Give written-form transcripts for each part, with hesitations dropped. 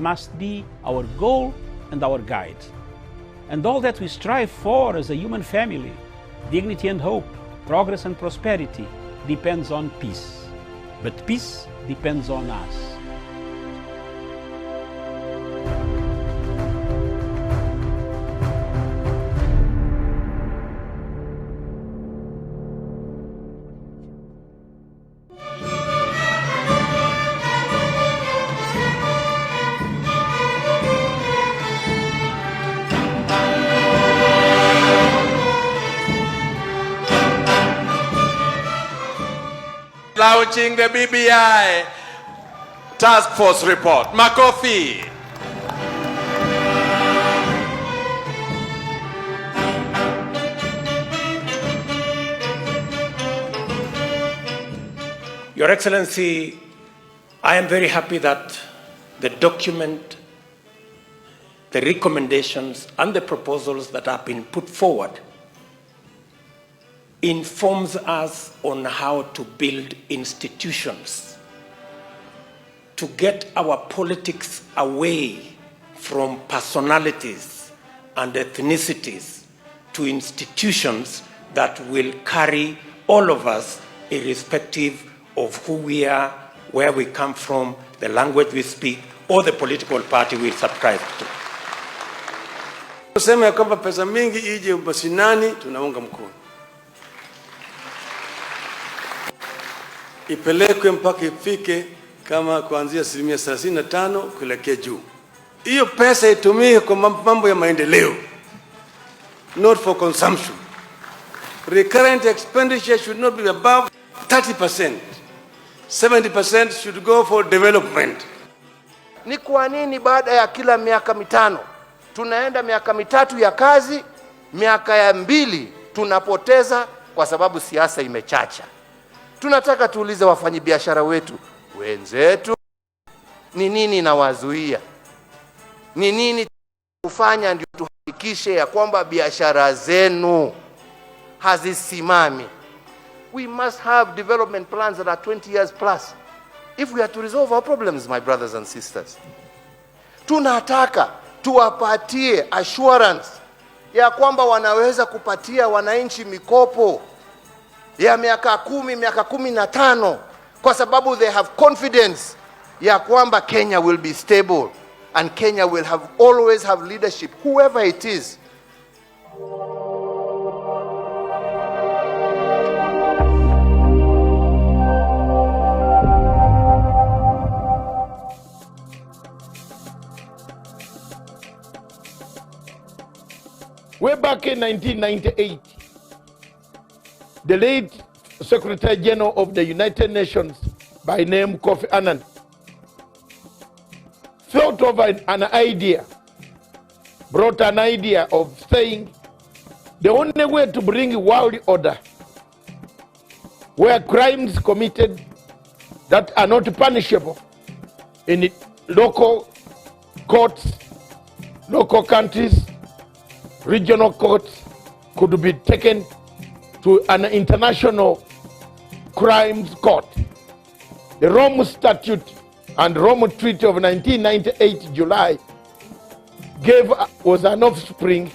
must be our goal and our guide. And all that we strive for as a human family, dignity and hope, progress and prosperity, depends on peace. But peace depends on us. Launching the BBI Task Force report. Makofi. Your Excellency, I am very happy that the document, the recommendations and the proposals that have been put forward informs us on how to build institutions to get our politics away from personalities and ethnicities to institutions that will carry all of us irrespective of who we are, where we come from, the language we speak, or the political party we subscribe to. Kusema ya kwamba pesa mingi ije mashinani, tunaunga mkono. Ipelekwe mpaka ifike kama kuanzia 35% kuelekea juu. Hiyo pesa itumike kwa mambo ya maendeleo, not for consumption. Recurrent expenditure should not be above 30%. 70% should go for development. Ni kwa nini baada ya kila miaka mitano tunaenda miaka mitatu ya kazi, miaka ya 2 tunapoteza kwa sababu siasa imechacha? Tunataka tuulize wafanyabiashara wetu wenzetu, ni nini inawazuia? Ni nini kufanya ndio tuhakikishe ya kwamba biashara zenu hazisimami? We must have development plans that are 20 years plus if we are to resolve our problems, my brothers and sisters. Tunataka tuwapatie assurance ya kwamba wanaweza kupatia wananchi mikopo ya miaka 10, miaka 15, kwa sababu they have confidence ya kwamba Kenya will be stable and Kenya will always have leadership, whoever it is. Way back in 1998, the late Secretary General of the United Nations by name Kofi Annan thought of an idea, brought an idea of saying the only way to bring world order where crimes committed that are not punishable in local courts, local countries, regional courts could be taken to an international crimes court. The Rome Statute and Rome Treaty of 1998 July was an offspring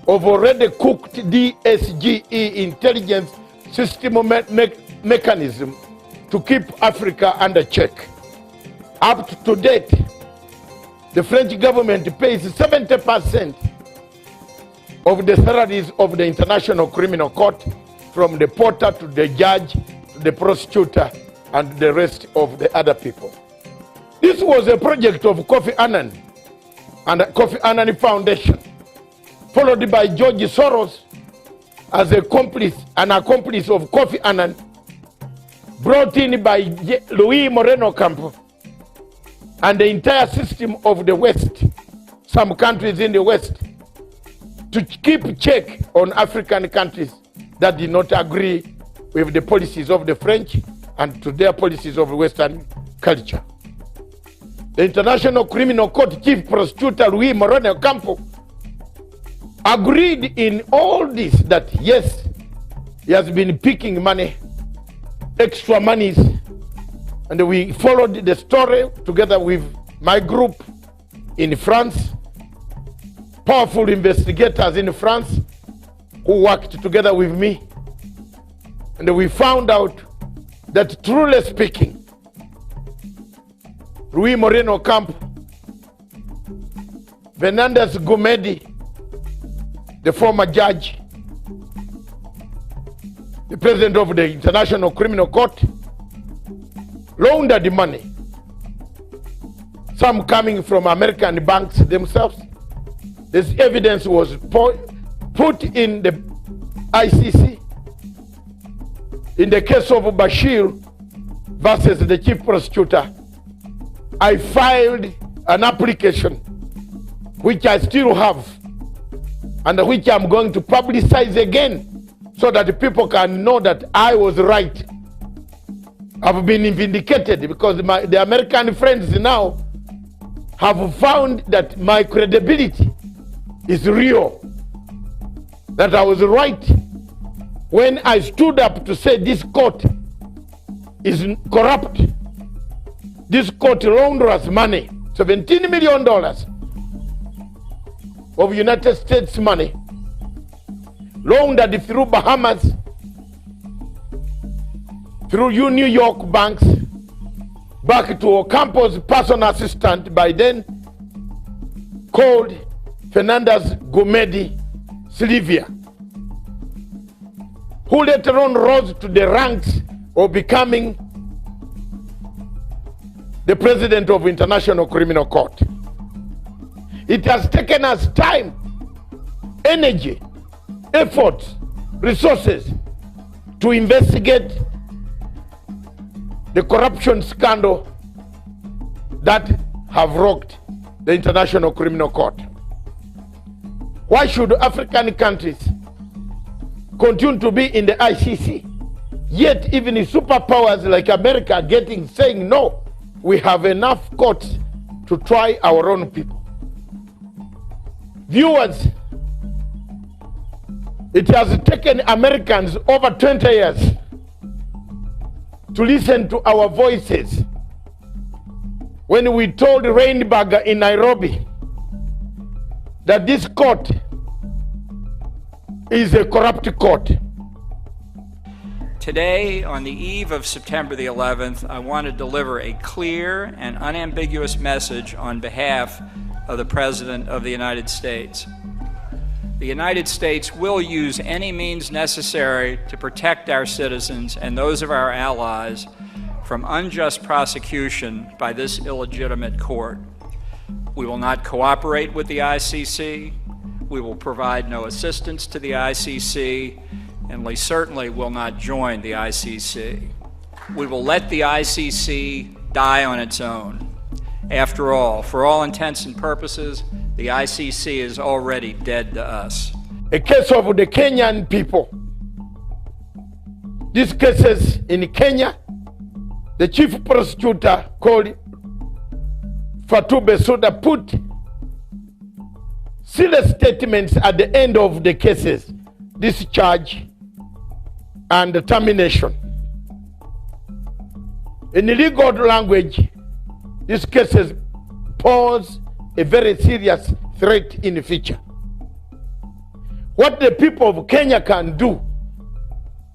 of already cooked DSGE intelligence system mechanism to keep Africa under check. Up to date, the French government pays 70% of the salaries of the International Criminal Court, from the porter to the judge, to the prosecutor, and the rest of the other people. This was a project of Kofi Annan and the Kofi Annan Foundation, followed by George Soros as an accomplice of Kofi Annan, brought in by Luis Moreno Campo, and the entire system of the West, some countries in the West, to keep check on African countries that did not agree with the policies of the French and to their policies of Western culture. The International Criminal Court Chief Prosecutor Luis Moreno Campo agreed in all this that yes, he has been picking money, extra monies, and we followed the story together with my group in France, powerful investigators in France who worked together with me. And we found out that, truly speaking, Luis Moreno Campo, Fernandez Gumedi, the former judge, the president of the International Criminal Court, laundered the money, some coming from American banks themselves. This evidence was put in the ICC. In the case of Bashir versus the chief prosecutor, I filed an application which I still have and which I'm going to publicize again so that people can know that I was right. I've been vindicated because the American friends now have found that my credibility is real, that I was right when I stood up to say this court is corrupt. This court launders money, $17 million of United States money, laundered through Bahamas, through New York banks, back to Ocampo's personal assistant, by then called Fernandez Gumedi Silvia, who later on rose to the ranks of becoming the president of International Criminal Court. It has taken us time, energy, effort, resources to investigate the corruption scandal that have rocked the International Criminal Court. Why should African countries continue to be in the ICC, yet even the superpowers like America are saying no, we have enough courts to try our own people? Viewers, it has taken Americans over 20 years to listen to our voices when we told Rainberger in Nairobi that this court is a corrupt court. Today, on the eve of September the 11th, I want to deliver a clear and unambiguous message on behalf of the President of the United States. The United States will use any means necessary to protect our citizens and those of our allies from unjust prosecution by this illegitimate court. We will not cooperate with the ICC. We will provide no assistance to the ICC, and we certainly will not join the ICC. We will let the ICC die on its own. After all, for all intents and purposes, the ICC is already dead to us. A case of the Kenyan people. These cases in Kenya, the chief prosecutor called Fatou Bensouda put serious statements at the end of the cases, discharge and termination. In legal language, these cases pose a very serious threat in the future. What the people of Kenya can do,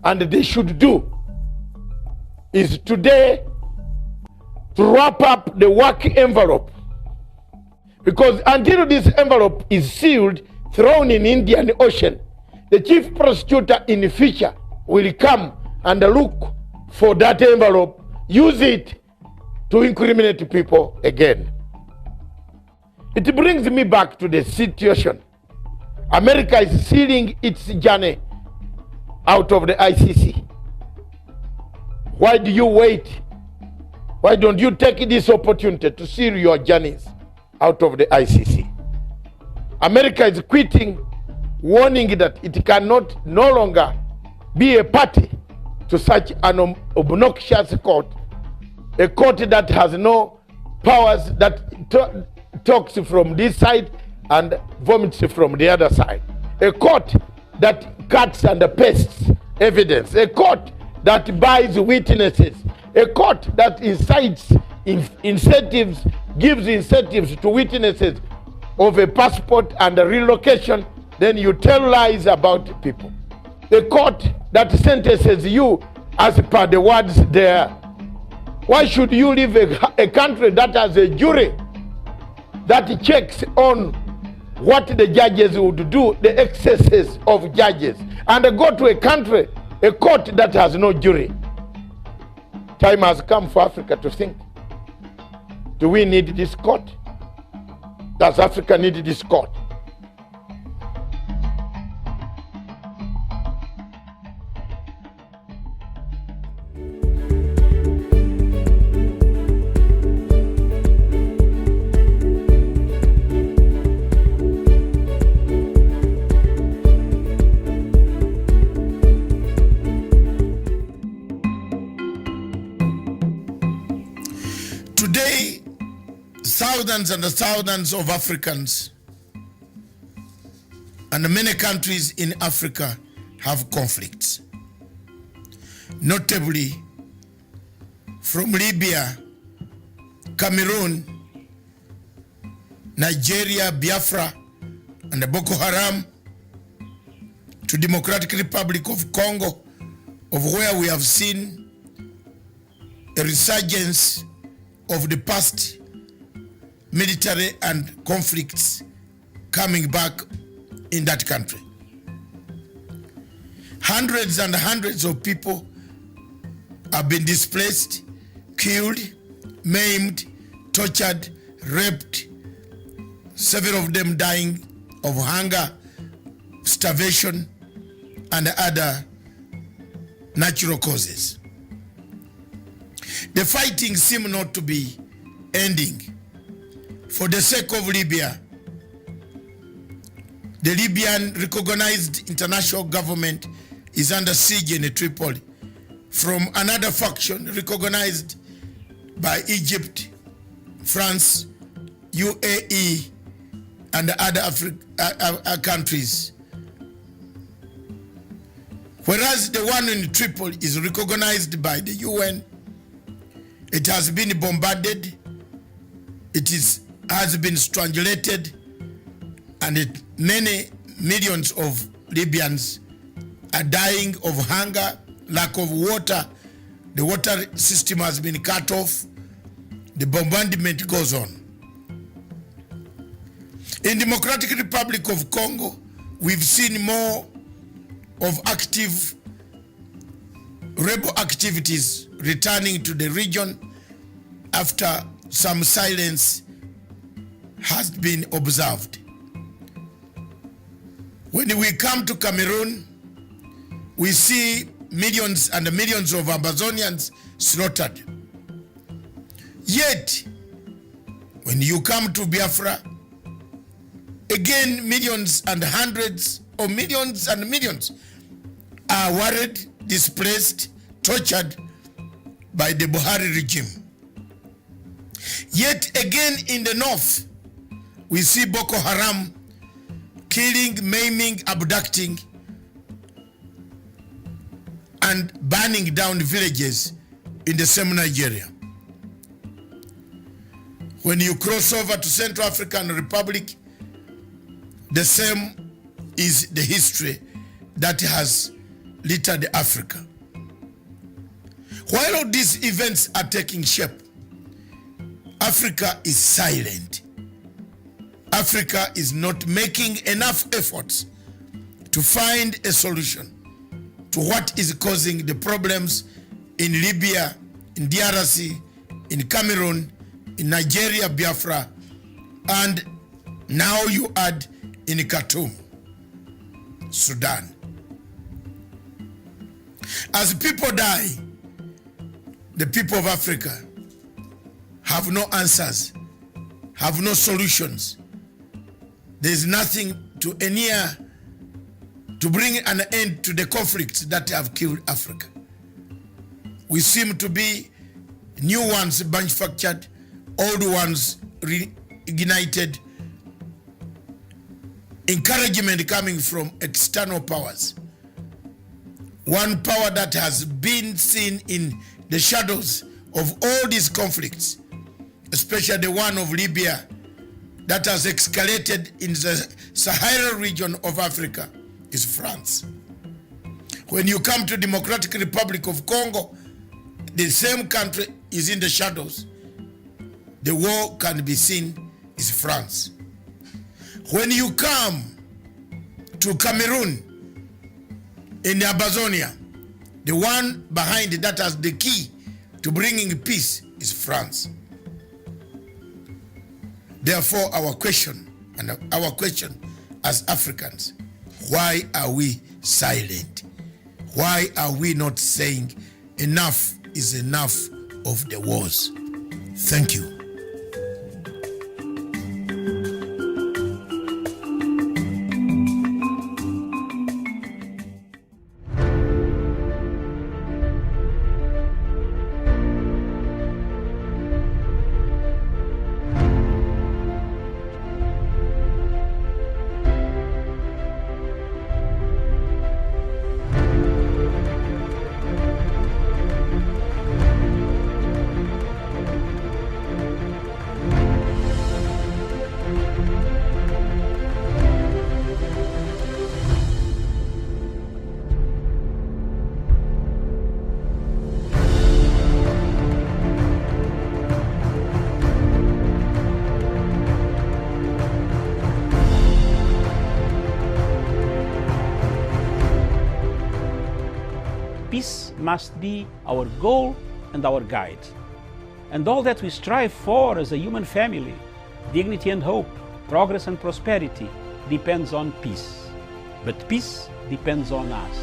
and they should do, is today to wrap up the work envelope. Because until this envelope is sealed, thrown in Indian Ocean, the chief prosecutor in the future will come and look for that envelope, use it to incriminate people again. It brings me back to the situation. America is sealing its journey out of the ICC. Why do you wait? Why don't you take this opportunity to seal your journeys out of the ICC? America is quitting, warning that it cannot no longer be a party to such an obnoxious court, a court that has no powers, that talks from this side and vomits from the other side, a court that cuts and pastes evidence, a court that buys witnesses, a court that incites incentives gives incentives to witnesses of a passport and a relocation, then you tell lies about people. The court that sentences you as per the words there, why should you leave a country that has a jury that checks on what the judges would do, the excesses of judges, and go to a country, a court that has no jury? Time has come for Africa to think. Do we need this court? Does Africa need this court? Today, thousands and thousands of Africans and many countries in Africa have conflicts. Notably, from Libya, Cameroon, Nigeria, Biafra, and the Boko Haram, to Democratic Republic of Congo, of where we have seen a resurgence of the past military and conflicts coming back in that country. Hundreds and hundreds of people have been displaced, killed, maimed, tortured, raped, several of them dying of hunger, starvation, and other natural causes. The fighting seems not to be ending. For the sake of Libya, the Libyan recognized international government is under siege in Tripoli from another faction recognized by Egypt, France, UAE, and other countries. Whereas the one in Tripoli is recognized by the UN, it has been bombarded, has been strangulated, and many millions of Libyans are dying of hunger, lack of water. The water system has been cut off. The bombardment goes on. In Democratic Republic of Congo, we've seen more of active rebel activities returning to the region after some silence has been observed. When we come to Cameroon, we see millions and millions of Amazonians slaughtered. Yet, when you come to Biafra, again millions and hundreds of millions and millions are worried, displaced, tortured by the Buhari regime. Yet again in the north, we see Boko Haram killing, maiming, abducting, and burning down villages in the same Nigeria. When you cross over to Central African Republic, the same is the history that has littered Africa. While all these events are taking shape, Africa is silent. Africa is not making enough efforts to find a solution to what is causing the problems in Libya, in DRC, in Cameroon, in Nigeria, Biafra, and now you add in Khartoum, Sudan. As people die, the people of Africa have no answers, have no solutions. There is nothing to bring an end to the conflicts that have killed Africa. We seem to be new ones manufactured, old ones reignited, encouragement coming from external powers. One power that has been seen in the shadows of all these conflicts especially the one of Libya that has escalated in the Sahara region of Africa, is France. When you come to Democratic Republic of Congo, the same country is in the shadows. The war can be seen is France. When you come to Cameroon, in Amazonia, the one behind that has the key to bringing peace is France. Therefore, our question as Africans, why are we silent? Why are we not saying enough is enough of the wars? Thank you. Peace must be our goal and our guide. And all that we strive for as a human family, dignity and hope, progress and prosperity, depends on peace. But peace depends on us.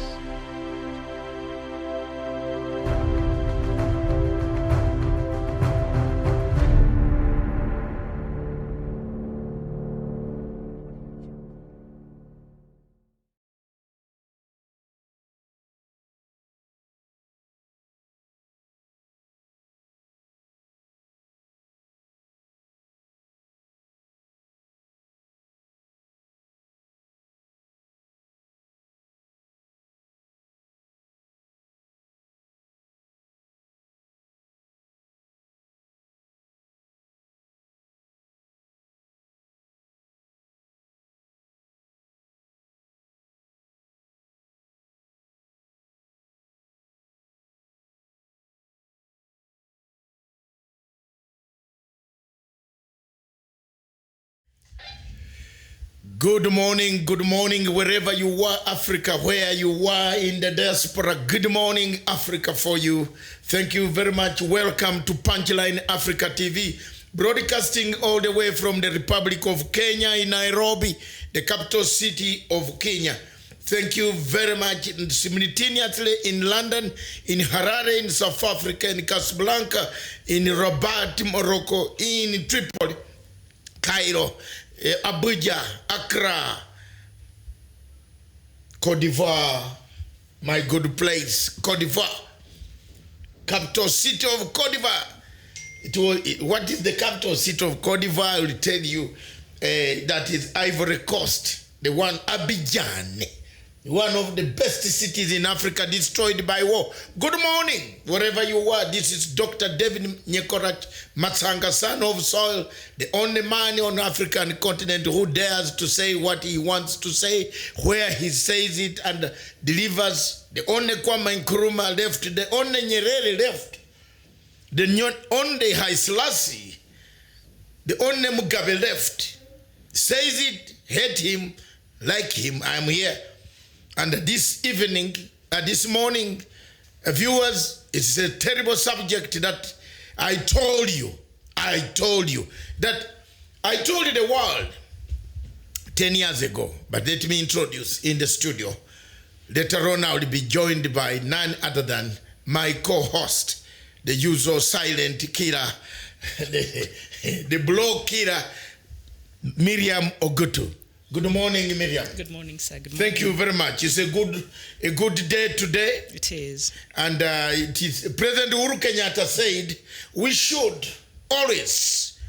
Good morning, wherever you are, Africa, where you are in the diaspora. Good morning, Africa, for you. Thank you very much. Welcome to Punchline Africa TV, broadcasting all the way from the Republic of Kenya in Nairobi, the capital city of Kenya. Thank you very much. Simultaneously in London, in Harare, in South Africa, in Casablanca, in Rabat, Morocco, in Tripoli, Cairo, Abuja, Accra, Cote d'Ivoire, my good place, Cote d'Ivoire, capital city of Cote d'Ivoire. What is the capital city of Cote d'Ivoire? I will tell you, that is Ivory Coast, the one Abidjan, one of the best cities in Africa destroyed by war. Good morning, wherever you are. This is Dr. David Nyekorach Matsanga, son of soil, the only man on the African continent who dares to say what he wants to say, where he says it and delivers. The only Kwame Nkrumah left, the only Nyerere left, the only Haile Selassie, the only Mugabe left. Says it, hate him, like him, I am here. And this evening, this morning, viewers, it's a terrible subject that I told you the world 10 years ago. But let me introduce in the studio. Later on, I will be joined by none other than my co-host, the usual silent killer, the blow killer, Miriam Ogutu. Good morning, Miriam. Good morning, sir. Good morning. Thank you very much. It's a good day today. It is. And it is. President Uhuru Kenyatta said we should always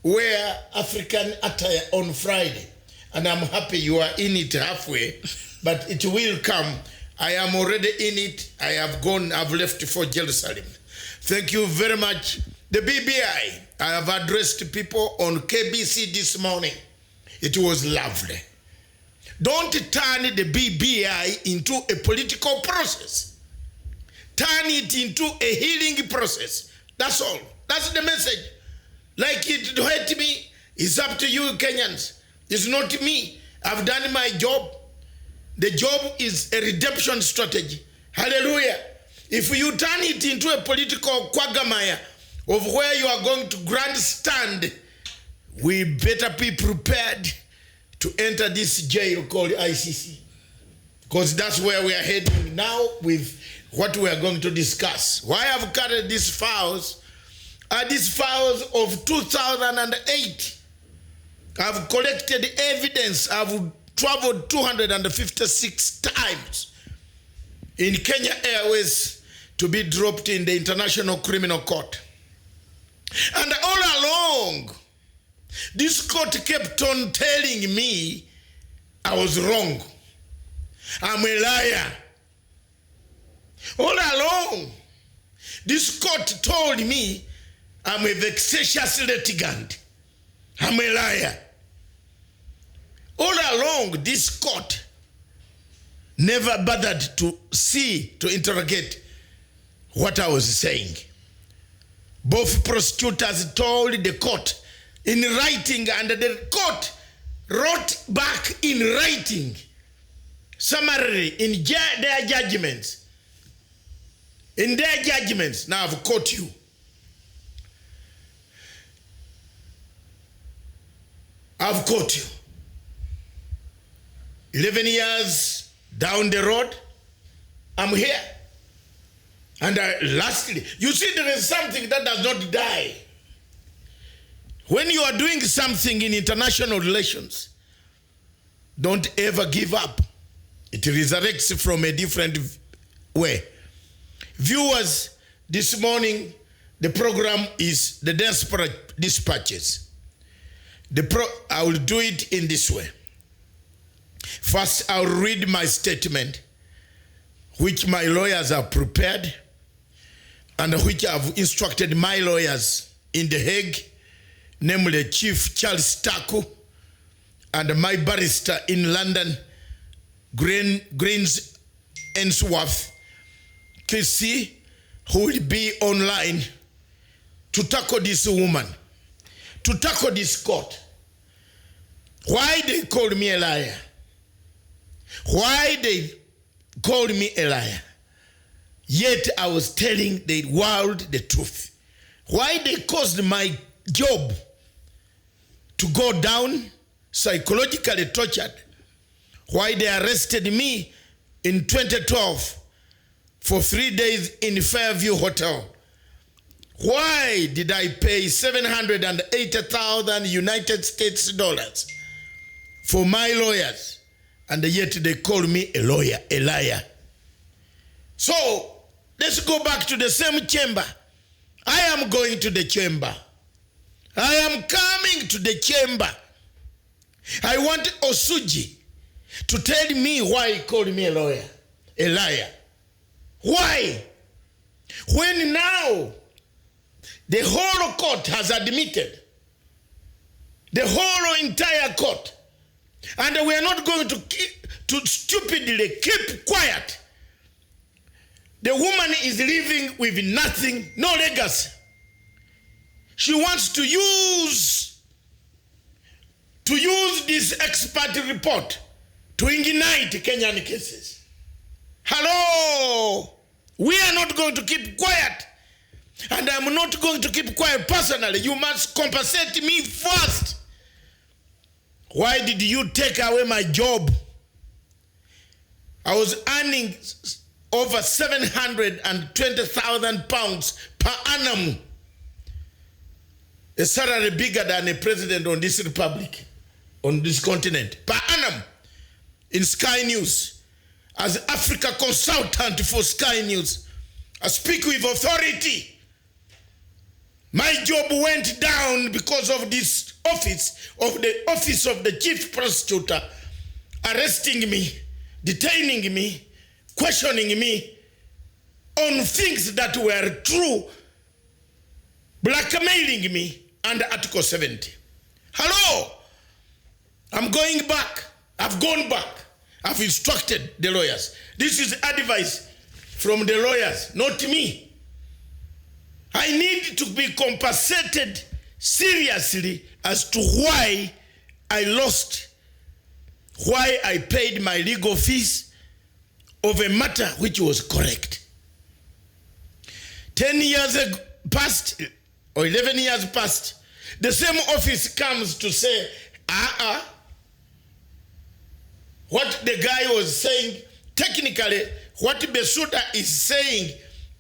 wear African attire on Friday. And I'm happy you are in it halfway, but it will come. I am already in it. I've left for Jerusalem. Thank you very much. The BBI, I have addressed people on KBC this morning. It was lovely. Don't turn the BBI into a political process. Turn it into a healing process. That's all. That's the message. Like it hurt me, it's up to you Kenyans. It's not me. I've done my job. The job is a redemption strategy. Hallelujah. If you turn it into a political quagmire of where you are going to grandstand, we better be prepared to enter this jail called ICC. Because that's where we are heading now with what we are going to discuss. Why I've carried these files are these files of 2008. I've collected evidence. I've traveled 256 times in Kenya Airways to be dropped in the International Criminal Court. And all along, this court kept on telling me I was wrong. I'm a liar. All along, this court told me I'm a vexatious litigant. I'm a liar. All along, this court never bothered to interrogate what I was saying. Both prosecutors told the court in writing, and the court wrote back in writing, summarily, in their judgments. In their judgments, now I've caught you. I've caught you. 11 years down the road, I'm here. And lastly, you see, there is something that does not die. When you are doing something in international relations, don't ever give up. It resurrects from a different way. Viewers, this morning, the program is the Diaspora Dispatches. I will do it in this way. First, I'll read my statement, which my lawyers have prepared, and which I've instructed my lawyers in The Hague, namely Chief Charles Taku, and my barrister in London, Greens Ensworth, KC, who will be online to tackle this woman, to tackle this court. Why they called me a liar? Why they called me a liar? Yet I was telling the world the truth. Why they caused my job to go down, psychologically tortured. Why they arrested me in 2012 for 3 days in Fairview Hotel. Why did I pay $780,000 United States dollars for my lawyers? And yet they call me a lawyer, a liar. So, let's go back to the same chamber. I am going to the chamber. I am coming to the chamber. I want Osuji to tell me why he called me a lawyer, a liar. Why? When now the whole court has admitted, the whole entire court, and we are not going to stupidly keep quiet. The woman is living with nothing, no legacy. She wants to use this expert report to ignite Kenyan cases. Hello! We are not going to keep quiet. And I'm not going to keep quiet personally. You must compensate me first. Why did you take away my job? I was earning over £720,000 per annum. A salary bigger than a president on this republic, on this continent, per annum. In Sky News, as Africa consultant for Sky News, I speak with authority. My job went down because of this office of the chief prosecutor arresting me, detaining me, questioning me on things that were true, blackmailing me under Article 70. Hello? I'm going back. I've gone back. I've instructed the lawyers. This is advice from the lawyers, not me. I need to be compensated seriously as to why I lost, why I paid my legal fees of a matter which was correct. 10 years passed, or 11 years passed, the same office comes to say, what the guy was saying, technically, what Besuda is saying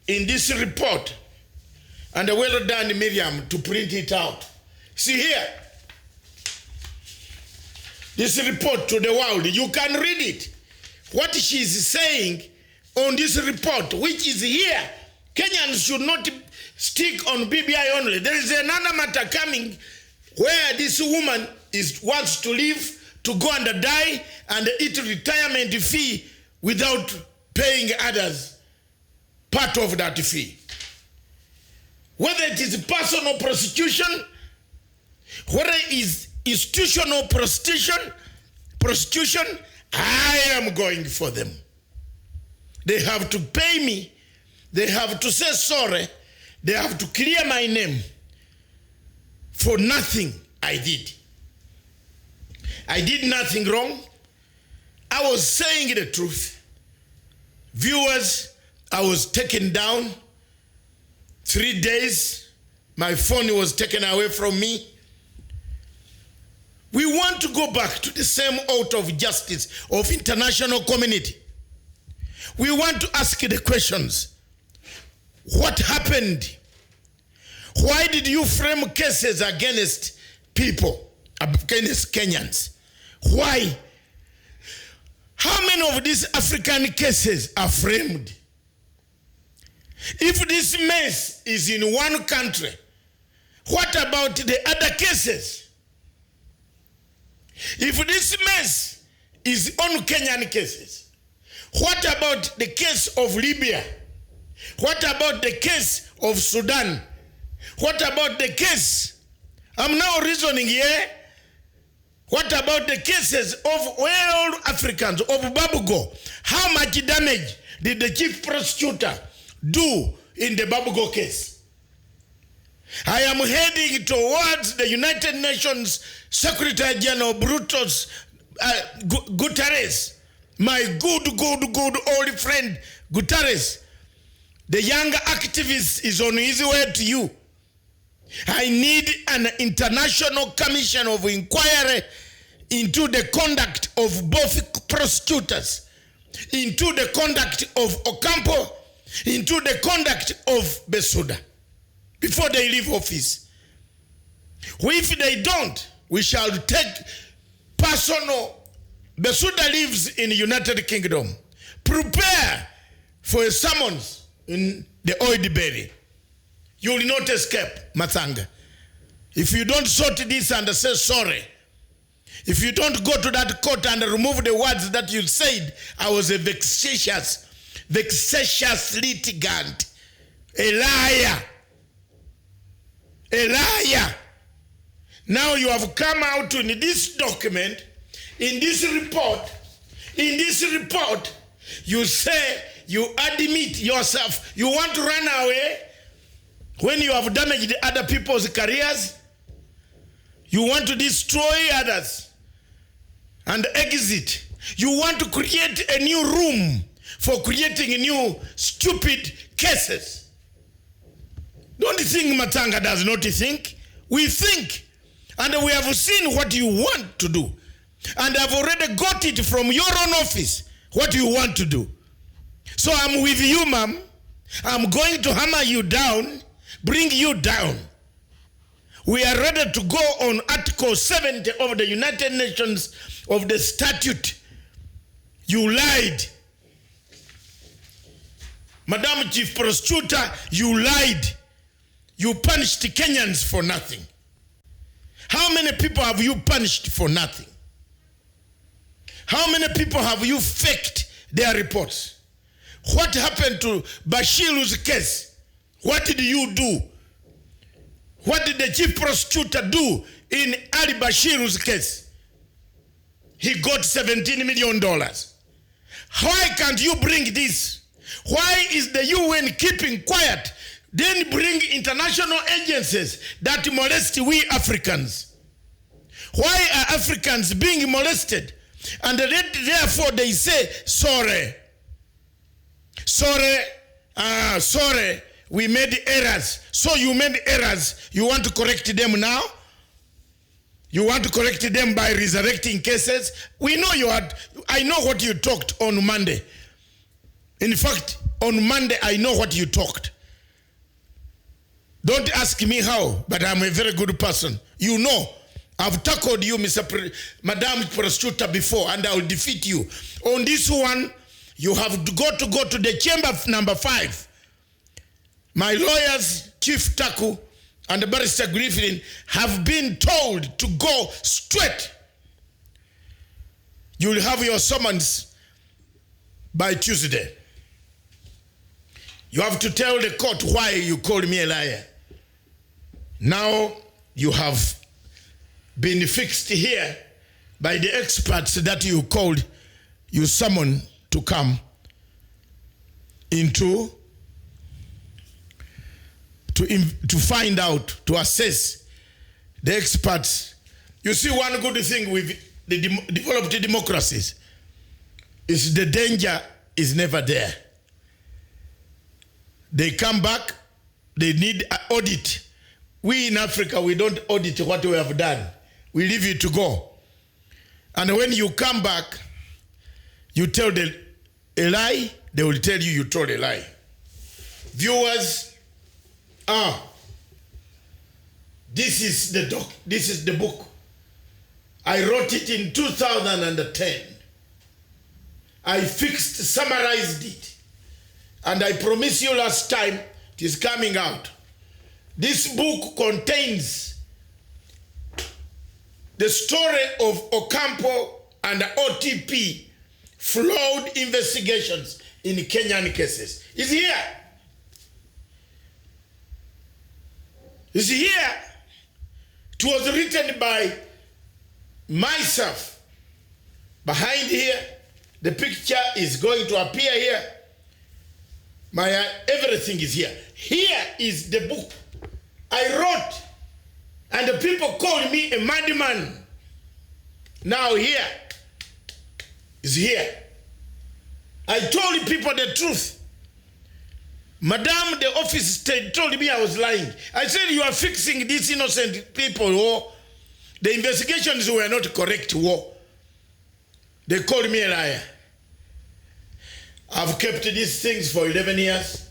in this report, and well done, Miriam, to print it out. See here, this report to the world, you can read it. What she's saying on this report, which is here, Kenyans should not stick on BBI only. There is another matter coming where this woman wants to live, to go and die, and eat retirement fee without paying others part of that fee. Whether it is personal prostitution, whether it is institutional prostitution, I am going for them. They have to pay me. They have to say sorry. They have to clear my name for nothing I did. I did nothing wrong. I was saying the truth. Viewers, I was taken down. 3 days, my phone was taken away from me. We want to go back to the same altar of justice of international community. We want to ask the questions. What happened? Why did you frame cases against people, against Kenyans? Why? How many of these African cases are framed? If this mess is in one country, what about the other cases? If this mess is on Kenyan cases, what about the case of Libya? What about the case of Sudan? What about the case? I'm now reasoning here. What about the cases of all Africans, of Babugo? How much damage did the chief prosecutor do in the Babugo case? I am heading towards the United Nations Secretary General Brutus Guterres, my good old friend Guterres. The young activist is on his way to you. I need an international commission of inquiry into the conduct of both prosecutors, into the conduct of Ocampo, into the conduct of Besuda, before they leave office. If they don't, we shall take personal. Besuda lives in the United Kingdom. Prepare for a summons in the Oidiberi. You will not escape, Mathanga. If you don't sort this and say sorry, if you don't go to that court and remove the words that you said, I was a vexatious litigant, a liar. Now you have come out in this document, in this report, you say, you admit yourself, you want to run away when you have damaged other people's careers. You want to destroy others and exit. You want to create a new room for creating new stupid cases. Don't think Matanga does not think. We think. And we have seen what you want to do. And I've already got it from your own office, what you want to do. So I'm with you, ma'am. I'm going to hammer you down, bring you down. We are ready to go on Article 70 of the United Nations of the statute. You lied. Madam Chief Prosecutor, you lied. You punished Kenyans for nothing. How many people have you punished for nothing? How many people have you faked their reports? What happened to Bashiru's case? What did you do? What did the chief prosecutor do in Ali Bashir's case? He got $17 million. Why can't you bring this? Why is the UN keeping quiet? Then bring international agencies that molest we Africans. Why are Africans being molested? And therefore they say, sorry, we made errors. So you made errors. You want to correct them now? You want to correct them by resurrecting cases? We know you had, I know what you talked on Monday. In fact, on Monday, I know what you talked. Don't ask me how, but I'm a very good person. You know, I've tackled you, Madam Prosecutor, before, and I will defeat you. On this one, you have to go to the chamber number 5. My lawyers, Chief Taku and Barrister Griffin, have been told to go straight. You will have your summons by Tuesday. You have to tell the court why you called me a liar. Now you have been fixed here by the experts that you called, you summoned to come into to find out, to assess the experts. You see, one good thing with the developed democracies is the danger is never there. They come back, they need an audit. We in Africa, we don't audit what we have done. We leave you to go. And when you come back, you tell a lie, they will tell you told a lie. Viewers, this is the book. I wrote it in 2010. I summarized it. And I promise you last time, it is coming out. This book contains the story of Ocampo and OTP flawed investigations in Kenyan cases. It's here. It's here. It was written by myself. Behind here, the picture is going to appear here. Everything is here. Here is the book I wrote, and the people called me a madman. Now here is here. I told people the truth. Madam, the office told me I was lying. I said, you are fixing these innocent people. Oh, the investigations were not correct. Oh. They called me a liar. I've kept these things for 11 years.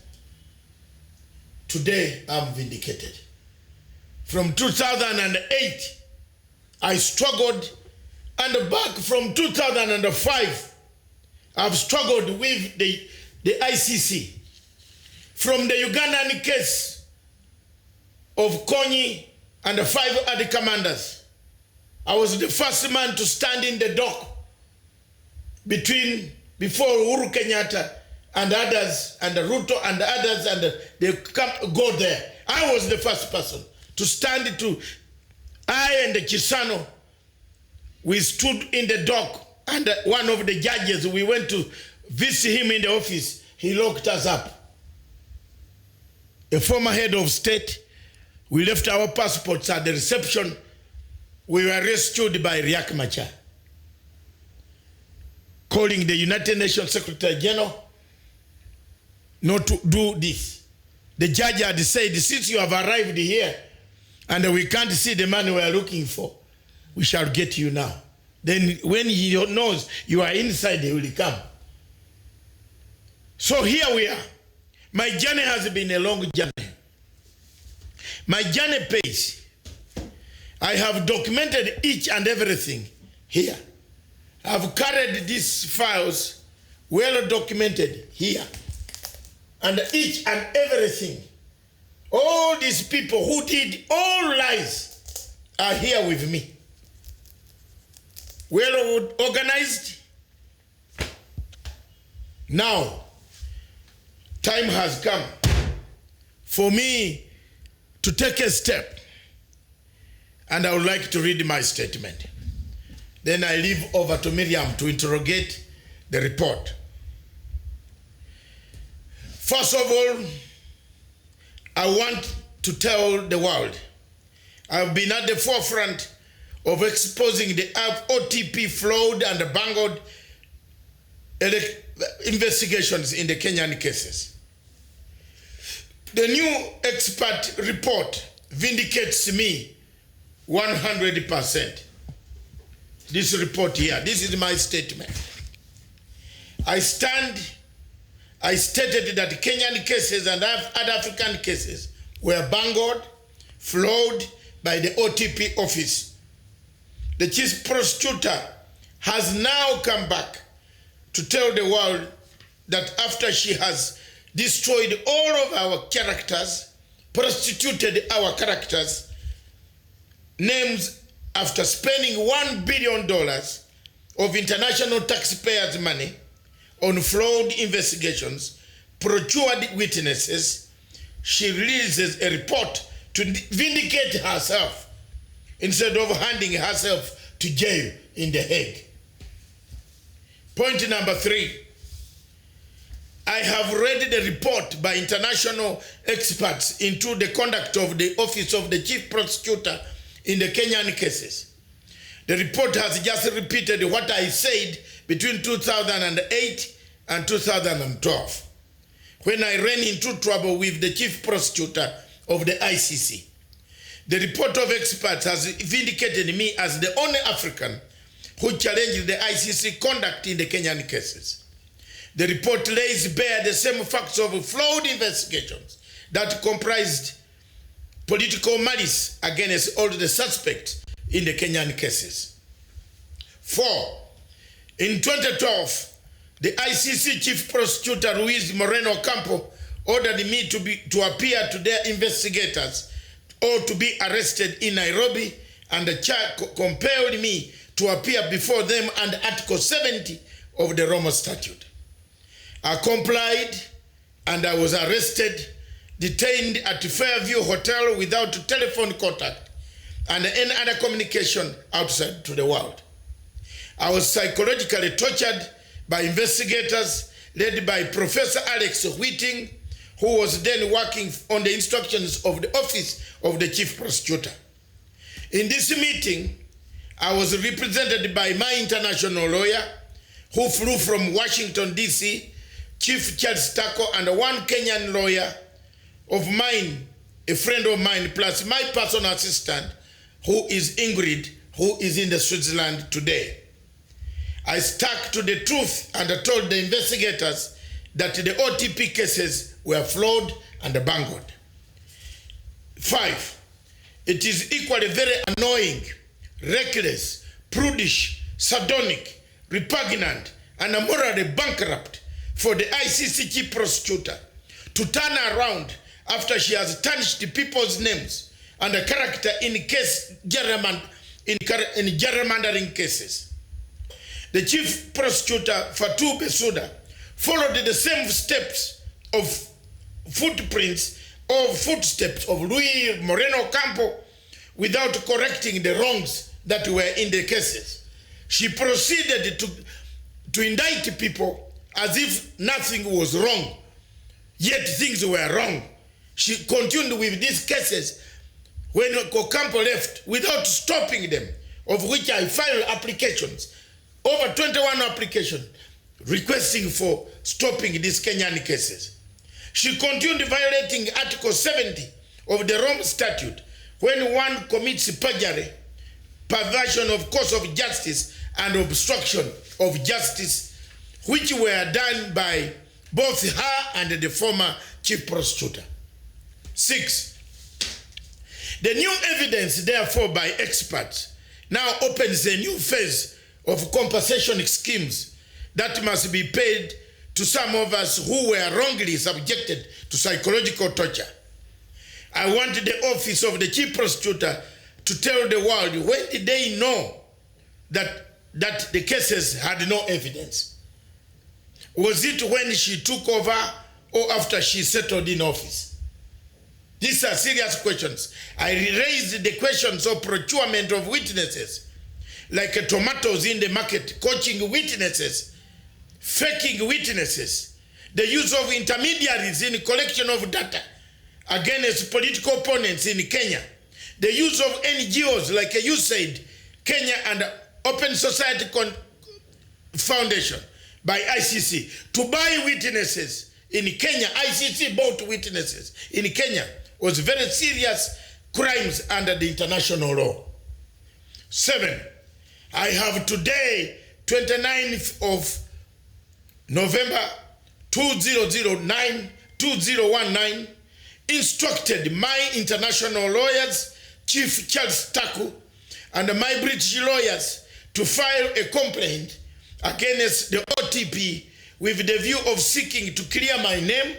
Today, I'm vindicated. From 2008, I struggled, and back from 2005, I've struggled with the ICC. From the Ugandan case of Konyi and the 5 other commanders, I was the first man to stand in the dock before Uhuru Kenyatta and others, and Ruto and others, and they go there. I was the first person to stand I and the Chisano, we stood in the dock, and one of the judges, we went to visit him in the office. He locked us up. A former head of state, we left our passports at the reception. We were rescued by Riek Machar, calling the United Nations Secretary General not to do this. The judge had said, since you have arrived here and we can't see the man we are looking for, we shall get you now. Then when he knows you are inside, he will come. So here we are. My journey has been a long journey. My journey pays. I have documented each and everything here. I've carried these files well documented here. And each and everything, all these people who did all lies are here with me. Well organized. Now, time has come for me to take a step and I would like to read my statement. Then I leave over to Miriam to interrogate the report. First of all, I want to tell the world I've been at the forefront of exposing the OTP fraud and bungled investigations in the Kenyan cases. The new expert report vindicates me 100%. This report here, this is my statement. I stated that Kenyan cases and other African cases were bungled, flawed by the OTP office. The chief prosecutor has now come back to tell the world that after she has destroyed all of our characters, prostituted our characters, names after spending $1 billion of international taxpayers' money on flawed investigations, procured witnesses, she releases a report to vindicate herself instead of handing herself to jail in The Hague. Point number 3. I have read the report by international experts into the conduct of the Office of the Chief Prosecutor in the Kenyan cases. The report has just repeated what I said between 2008 and 2012, when I ran into trouble with the Chief Prosecutor of the ICC. The report of experts has vindicated me as the only African who challenged the ICC conduct in the Kenyan cases. The report lays bare the same facts of flawed investigations that comprised political malice against all the suspects in the Kenyan cases. 4. In 2012, the ICC Chief Prosecutor Luis Moreno Campo ordered me to appear to their investigators or to be arrested in Nairobi, and the charge compelled me to appear before them under Article 70 of the Roma Statute. I complied and I was arrested, detained at Fairview Hotel without telephone contact and any other communication outside to the world. I was psychologically tortured by investigators led by Professor Alex Whiting, who was then working on the instructions of the Office of the Chief Prosecutor. In this meeting, I was represented by my international lawyer, who flew from Washington, D.C., Chief Charles Tako, and one Kenyan lawyer of mine, a friend of mine, plus my personal assistant, who is Ingrid, who is in Switzerland today. I stuck to the truth and I told the investigators that the OTP cases were flawed and bungled. 5. It is equally very annoying, reckless, prudish, sardonic, repugnant, and morally bankrupt for the ICC Chief Prosecutor to turn around after she has tarnished people's names and a character in gerrymandering cases. The Chief Prosecutor, Fatou Bensouda, followed the same steps of footsteps of Luis Moreno Campo without correcting the wrongs that were in the cases. She proceeded to indict people as if nothing was wrong, yet things were wrong. She continued with these cases when Campo left without stopping them, of which I filed applications, over 21 applications, requesting for stopping these Kenyan cases. She continued violating Article 70 of the Rome Statute when one commits perjury, perversion of course of justice, and obstruction of justice, which were done by both her and the former Chief Prosecutor. 6. The new evidence, therefore, by experts now opens a new phase of compensation schemes that must be paid to some of us who were wrongly subjected to psychological torture. I want the Office of the Chief Prosecutor to tell the world, when did they know that the cases had no evidence? Was it when she took over or after she settled in office? These are serious questions. I raised the questions of procurement of witnesses, like tomatoes in the market, coaching witnesses, faking witnesses, the use of intermediaries in collection of data against political opponents in Kenya, the use of NGOs like USAID, Kenya, and Open Society Foundation by ICC to buy witnesses in Kenya. ICC bought witnesses in Kenya was very serious crimes under the international law. 7, I have today, 29th of November 2019, instructed my international lawyers, Chief Charles Taku, and my British lawyers to file a complaint against the OTP with the view of seeking to clear my name.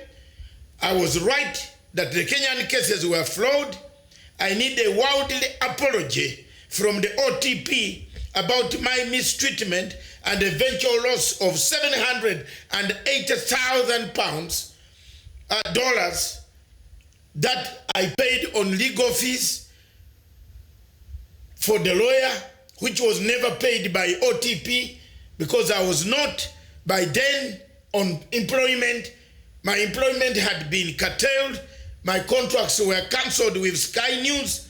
I was right that the Kenyan cases were flawed. I need a worldly apology from the OTP about my mistreatment and eventual loss of $780,000 dollars that I paid on legal fees for the lawyer, which was never paid by OTP because I was not by then on employment. My employment had been curtailed. My contracts were cancelled with Sky News,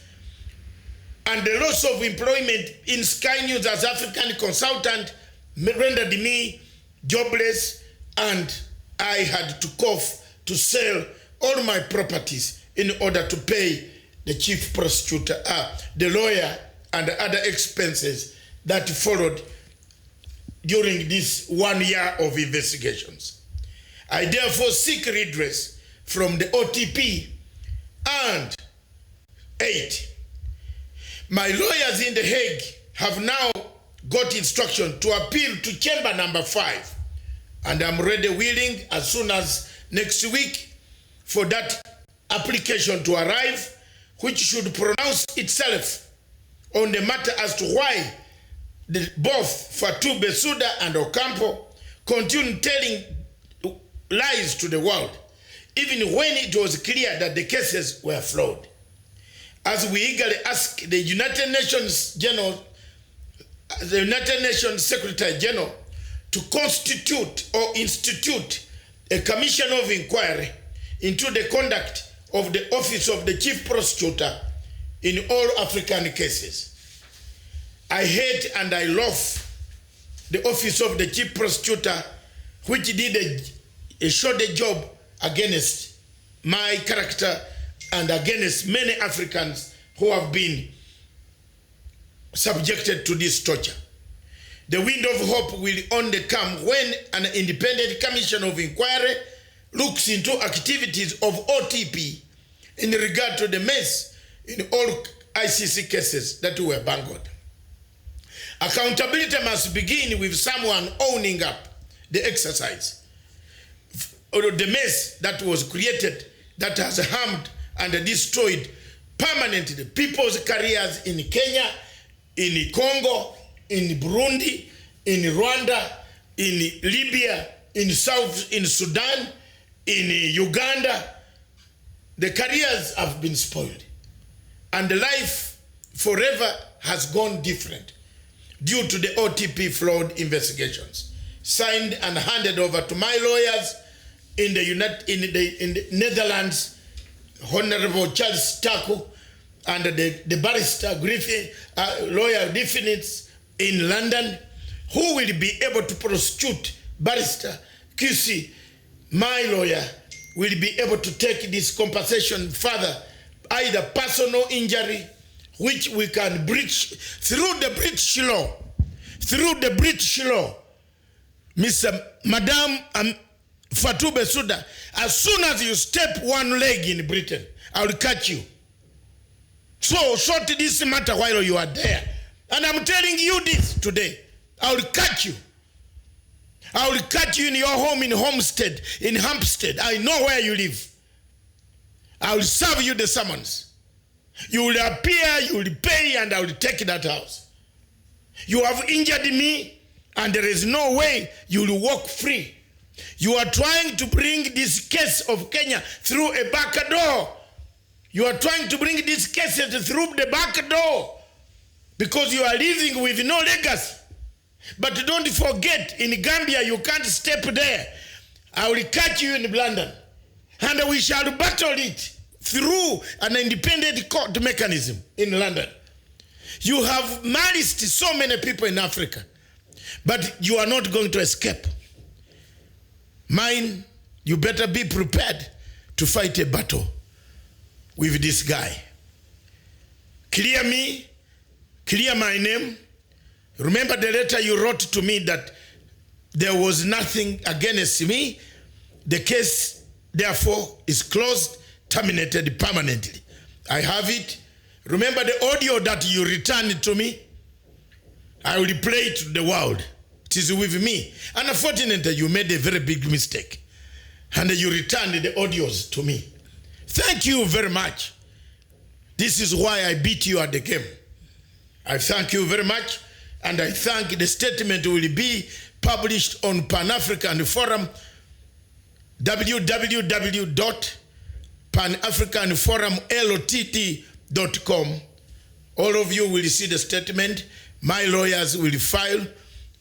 and the loss of employment in Sky News as African consultant rendered me jobless, and I had to cough to sell all my properties in order to pay the chief prosecutor, the lawyer, and other expenses that followed during this 1 year of investigations. I therefore seek redress from the OTP. And 8, my lawyers in The Hague have now got instruction to appeal to chamber number 5, and I'm ready, willing, as soon as next week for that application to arrive, which should pronounce itself on the matter as to why both Fatou Bensouda and Ocampo continue telling lies to the world, even when it was clear that the cases were flawed. As we eagerly ask the United Nations Secretary General to constitute or institute a commission of inquiry into the conduct of the office of the chief prosecutor in all African cases. I hate and I love the office of the chief prosecutor, which did a shoddy job against my character and against many Africans who have been subjected to this torture. The wind of hope will only come when an independent commission of inquiry looks into activities of OTP in regard to the mess in all ICC cases that were bungled. Accountability must begin with someone owning up the exercise or the mess that was created, that has harmed and destroyed permanently people's careers in Kenya, in Congo, in Burundi, in Rwanda, in Libya, in Sudan, in Uganda. The careers have been spoiled, and the life forever has gone different due to the OTP flawed investigations, signed and handed over to my lawyers in the Netherlands, Honorable Charles Taku, and the barrister lawyer Griffiths in London, who will be able to prosecute barrister QC. My lawyer will be able to take this compensation further, either personal injury, which we can breach through the British law. Through the British law, Madam Fatou Bensouda, as soon as you step one leg in Britain, I will catch you. So sort this matter while you are there. And I'm telling you this today. I will catch you. I will catch you in your home in Homestead, in Hampstead. I know where you live. I will serve you the summons. You will appear, you will pay, and I will take that house. You have injured me, and there is no way you will walk free. You are trying to bring this case of Kenya through a back door. You are trying to bring these cases through the back door because you are living with no legacy. But don't forget, in Gambia, you can't step there. I will catch you in London. And we shall battle it through an independent court mechanism in London. You have maliced so many people in Africa, but you are not going to escape. Mine, you better be prepared to fight a battle with this guy. Clear me, clear my name. Remember the letter you wrote to me that there was nothing against me. The case, therefore, is closed, terminated permanently. I have it. Remember the audio that you returned to me? I will play it to the world. It is with me. And unfortunately, you made a very big mistake. And you returned the audios to me. Thank you very much. This is why I beat you at the game. I thank you very much. And I think the statement will be published on Pan-African Forum, www.panafricanforumltd.com. All of you will see the statement. My lawyers will file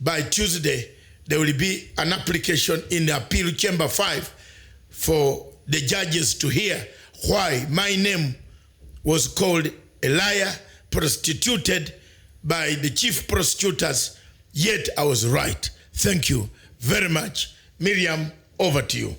by Tuesday. There will be an application in the appeal chamber 5 for the judges to hear why my name was called a liar, prostituted by the chief prosecutors, yet I was right. Thank you very much. Miriam, over to you.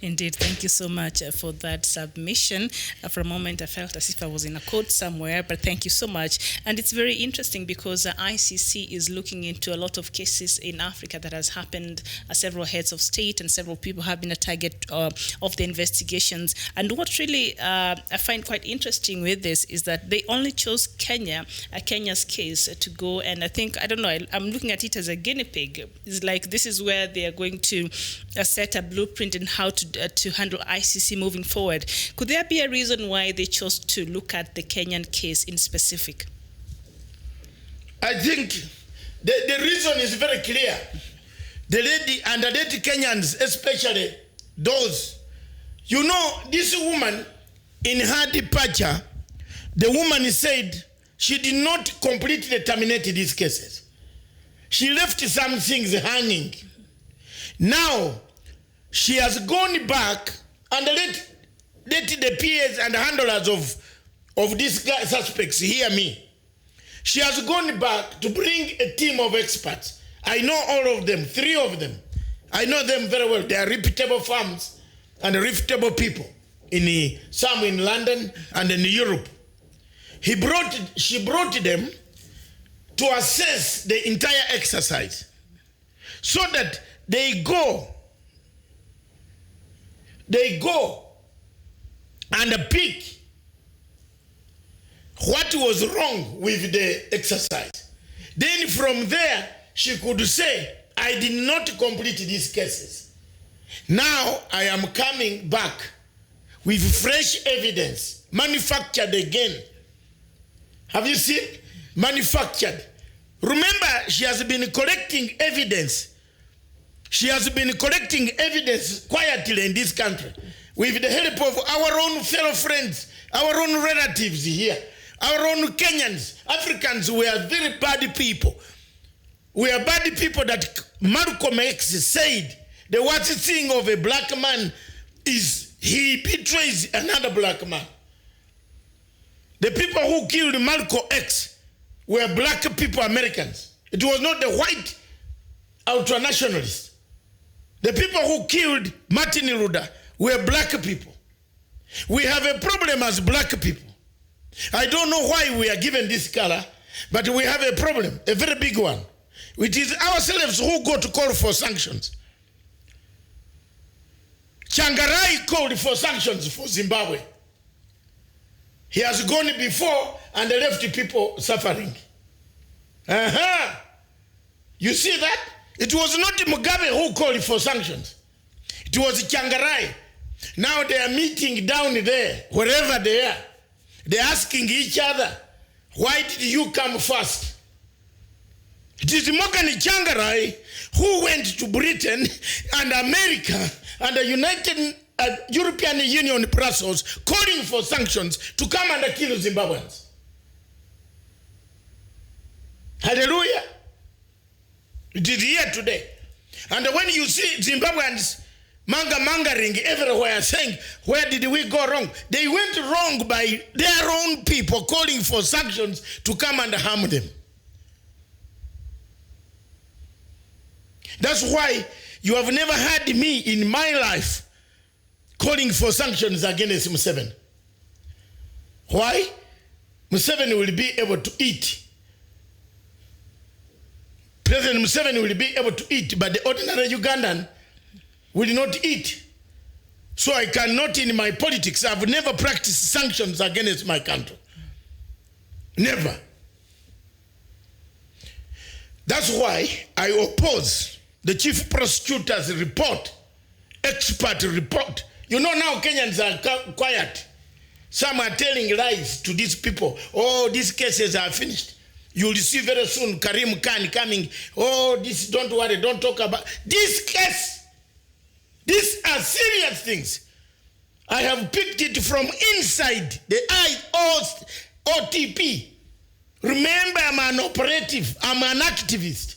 Indeed, thank you so much for that submission. For a moment, I felt as if I was in a court somewhere, but thank you so much. And it's very interesting because ICC is looking into a lot of cases in Africa that has happened. Several heads of state and several people have been a target of the investigations. And what really I find quite interesting with this is that they only chose Kenya's case to go. And I think, I don't know, I'm looking at it as a guinea pig. It's like this is where they are going to set a blueprint in how to handle ICC moving forward. Could there be a reason why they chose to look at the Kenyan case in specific? I think the reason is very clear. The underrated Kenyans, especially those, you know, this woman, in her departure, the woman said she did not completely terminate these cases. She left some things hanging. Now, she has gone back and let the peers and handlers of these suspects hear me. She has gone back to bring a team of experts. I know all of them, 3 of them. I know them very well. They are reputable firms and reputable people. Some in London and in Europe. She brought them to assess the entire exercise so that they go and pick what was wrong with the exercise. Then from there, she could say, I did not complete these cases. Now I am coming back with fresh evidence, manufactured again. Have you seen? Manufactured. Remember, she has been collecting evidence. She has been collecting evidence quietly in this country with the help of our own fellow friends, our own relatives here, our own Kenyans. Africans were very bad people. We are bad people that Malcolm X said the worst thing of a black man is he betrays another black man. The people who killed Malcolm X were black people, Americans. It was not the white ultranationalists. The people who killed Martin Luther were black people. We have a problem as black people. I don't know why we are given this color, but we have a problem, a very big one. It is ourselves who go to call for sanctions. Changarai called for sanctions for Zimbabwe. He has gone before and left people suffering. You see that? It was not Mugabe who called for sanctions. It was Changarai. Now they are meeting down there, wherever they are. They're asking each other, why did you come first? It is Morgan Changarai who went to Britain and America and the United European Union Brussels calling for sanctions to come and kill Zimbabweans. Hallelujah. It is here today. And when you see Zimbabweans mangering everywhere saying, where did we go wrong? They went wrong by their own people calling for sanctions to come and harm them. That's why you have never heard me in my life calling for sanctions against Museveni. Why? Museveni will be able to eat. President Museveni will be able to eat, but the ordinary Ugandan will not eat. So I cannot, in my politics, I've never practiced sanctions against my country. Never. That's why I oppose the chief prosecutor's report, expert report. You know now Kenyans are quiet. Some are telling lies to these people. Oh, these cases are finished. You'll see very soon Karim Khan coming. Oh, this, don't worry, don't talk about this case. These are serious things. I have picked it from inside the OTP. Remember, I'm an operative, I'm an activist.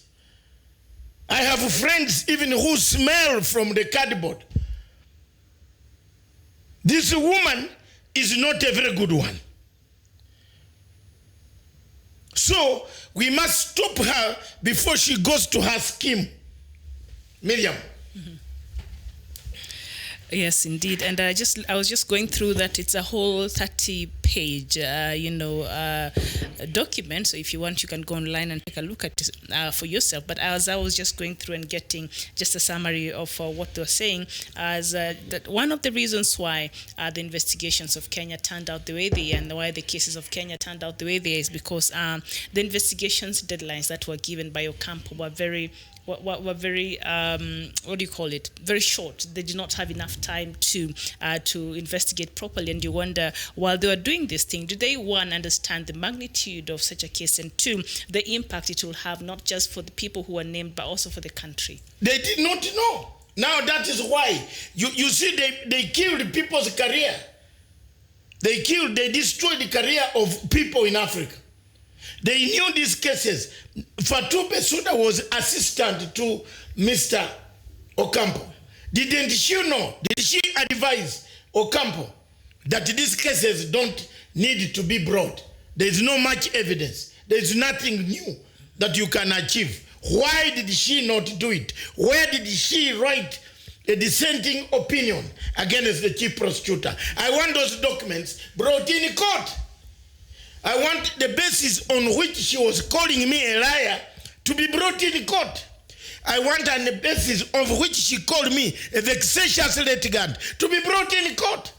I have friends even who smell from the cardboard. This woman is not a very good one. So we must stop her before she goes to her scheme. Miriam. Yes, indeed. And I was just going through that. It's a whole 30-page, document. So if you want, you can go online and take a look at it for yourself. But as I was just going through and getting just a summary of what they were saying, as that one of the reasons why the investigations of Kenya turned out the way they and why the cases of Kenya turned out the way they is because the investigations deadlines that were given by Ocampo were very what do you call it? Very short. They did not have enough time to investigate properly. And you wonder, while they were doing this thing, do they, one, understand the magnitude of such a case, and two, the impact it will have not just for the people who are named, but also for the country? They did not know. Now that is why you see they killed people's career. They destroyed the career of people in Africa. They knew these cases. Fatou Bensouda was assistant to Mr. Ocampo. Didn't she know? Did she advise Ocampo that these cases don't need to be brought? There is no much evidence. There is nothing new that you can achieve. Why did she not do it? Where did she write a dissenting opinion against the chief prosecutor? I want those documents brought in court. I want the basis on which she was calling me a liar to be brought in court. I want on the basis of which she called me a vexatious litigant to be brought in court.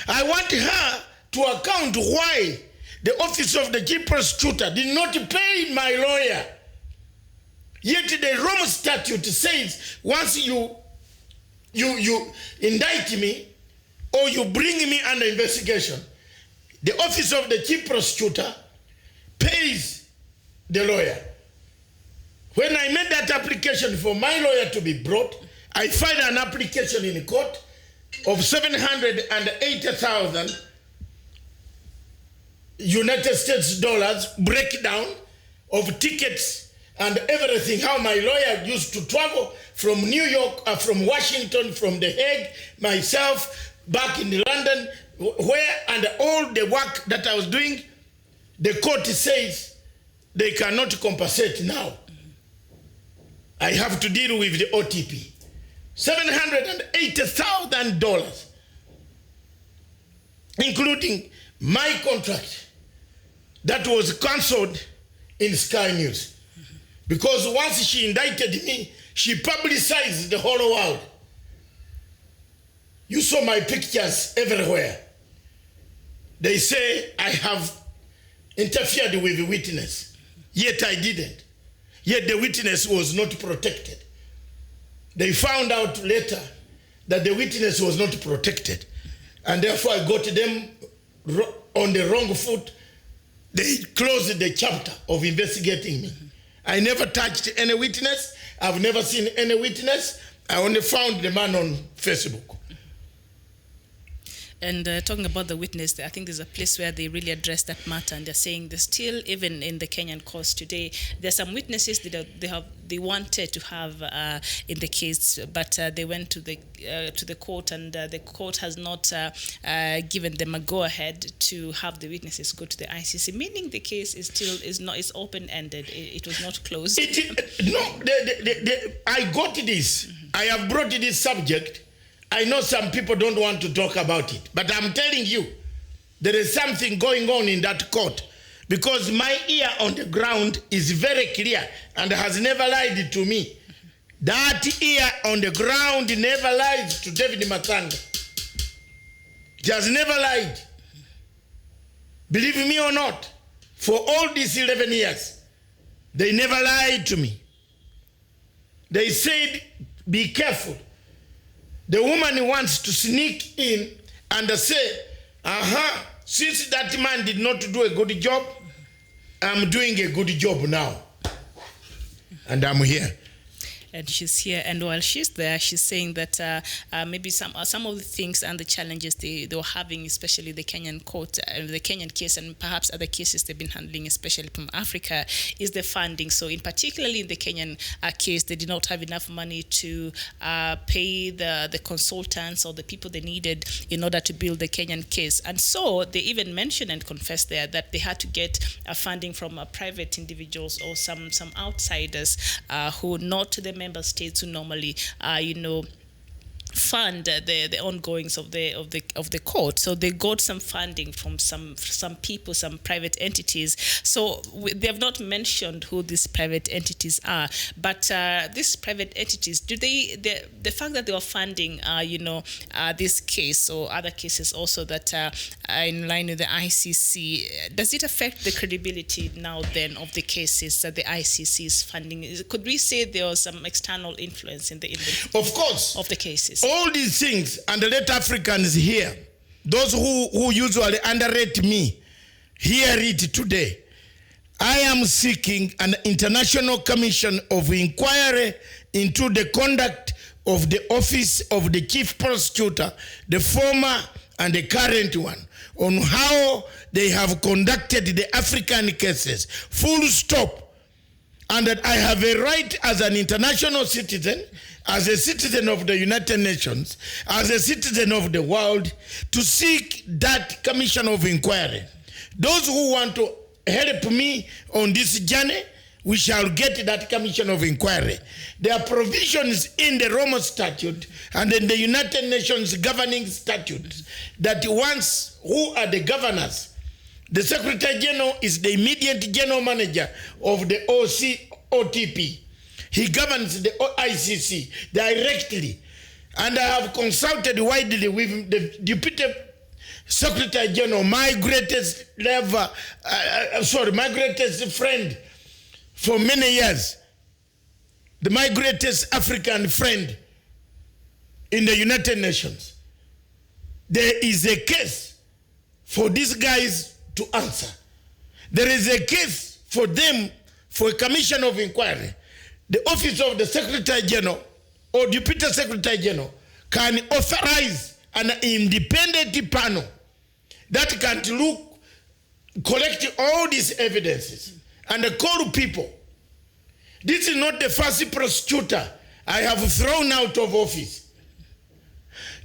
I want her to account why the office of the chief prosecutor did not pay my lawyer. Yet the Rome statute says once you indict me or you bring me under investigation, the office of the chief prosecutor pays the lawyer. When I made that application for my lawyer to be brought, I filed an application in court of 780,000 United States dollars breakdown of tickets and everything, how my lawyer used to travel from New York, from Washington, from The Hague, myself, back in London, where, and all the work that I was doing, the court says they cannot compensate now. I have to deal with the OTP. $780,000, including my contract that was cancelled in Sky News. Because once she indicted me, she publicized the whole world. You saw my pictures everywhere. They say I have interfered with the witness, yet I didn't. Yet the witness was not protected. They found out later that the witness was not protected, and therefore I got them on the wrong foot. They closed the chapter of investigating me. I never touched any witness. I've never seen any witness. I only found the man on Facebook. And talking about the witness, I think there's a place where they really address that matter, and they're saying there's still, even in the Kenyan courts today, there's some witnesses that they wanted to have in the case, but they went to the court, and the court has not given them a go-ahead to have the witnesses go to the ICC, meaning the case is open-ended. It was not closed. I got this. I have brought this subject. I know some people don't want to talk about it, but I'm telling you, there is something going on in that court, because my ear on the ground is very clear and has never lied to me. That ear on the ground never lied to David Matanga. It has never lied. Believe me or not, for all these 11 years, they never lied to me. They said, be careful. The woman wants to sneak in and say, since that man did not do a good job, I'm doing a good job now. And I'm here. And she's here, and while she's there, she's saying that maybe some of the things and the challenges they were having, especially the Kenyan court, the Kenyan case, and perhaps other cases they've been handling, especially from Africa, is the funding. So, particularly in the Kenyan case, they did not have enough money to pay the consultants or the people they needed in order to build the Kenyan case. And so they even mentioned and confessed there that they had to get funding from private individuals or some outsiders who not to the member states who normally, fund the ongoings of the court. So they got some funding from some people, some private entities. So they have not mentioned who these private entities are, but these private entities, the fact that they were funding this case or other cases also that are in line with the ICC, does it affect the credibility now then of the cases that the ICC is funding? Could we say there was some external influence in the of course, of the cases? All these things, and let Africans hear, those who usually underrate me, hear it today. I am seeking an international commission of inquiry into the conduct of the office of the chief prosecutor, the former and the current one, on how they have conducted the African cases, full stop. And that I have a right as an international citizen, as a citizen of the United Nations, as a citizen of the world, to seek that commission of inquiry. Those who want to help me on this journey, we shall get that commission of inquiry. There are provisions in the Roma Statute and in the United Nations governing statutes that once who are the governors, the Secretary General is the immediate general manager of the OTP. He governs the ICC directly. And I have consulted widely with the Deputy Secretary General, my greatest friend for many years, my greatest African friend in the United Nations. There is a case for these guys to answer. There is a case for them for a commission of inquiry. The office of the Secretary General or Deputy Secretary General can authorize an independent panel that can collect all these evidences and call people. This is not the first prosecutor I have thrown out of office.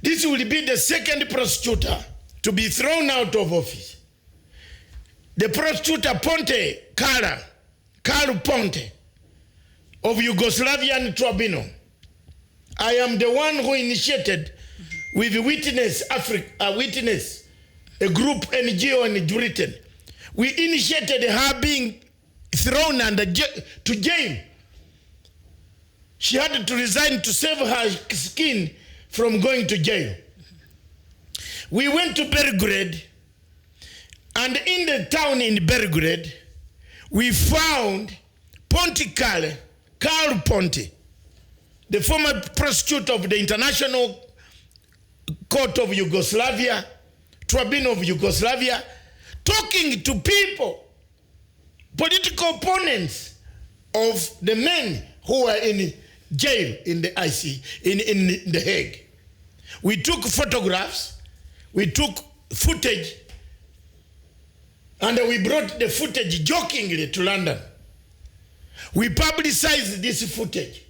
This will be the second prosecutor to be thrown out of office. The prosecutor Carl Ponte of Yugoslavian tribunal. I am the one who initiated with Witness Africa, a group NGO in Britain. We initiated her being thrown to jail. She had to resign to save her skin from going to jail. We went to Belgrade, and in the town in Belgrade, we found Carl Ponte, the former prosecutor of the International Court of Yugoslavia, Tribunal of Yugoslavia, talking to people, political opponents of the men who were in jail in the in the Hague. We took photographs, we took footage, and we brought the footage jokingly to London. We publicized this footage.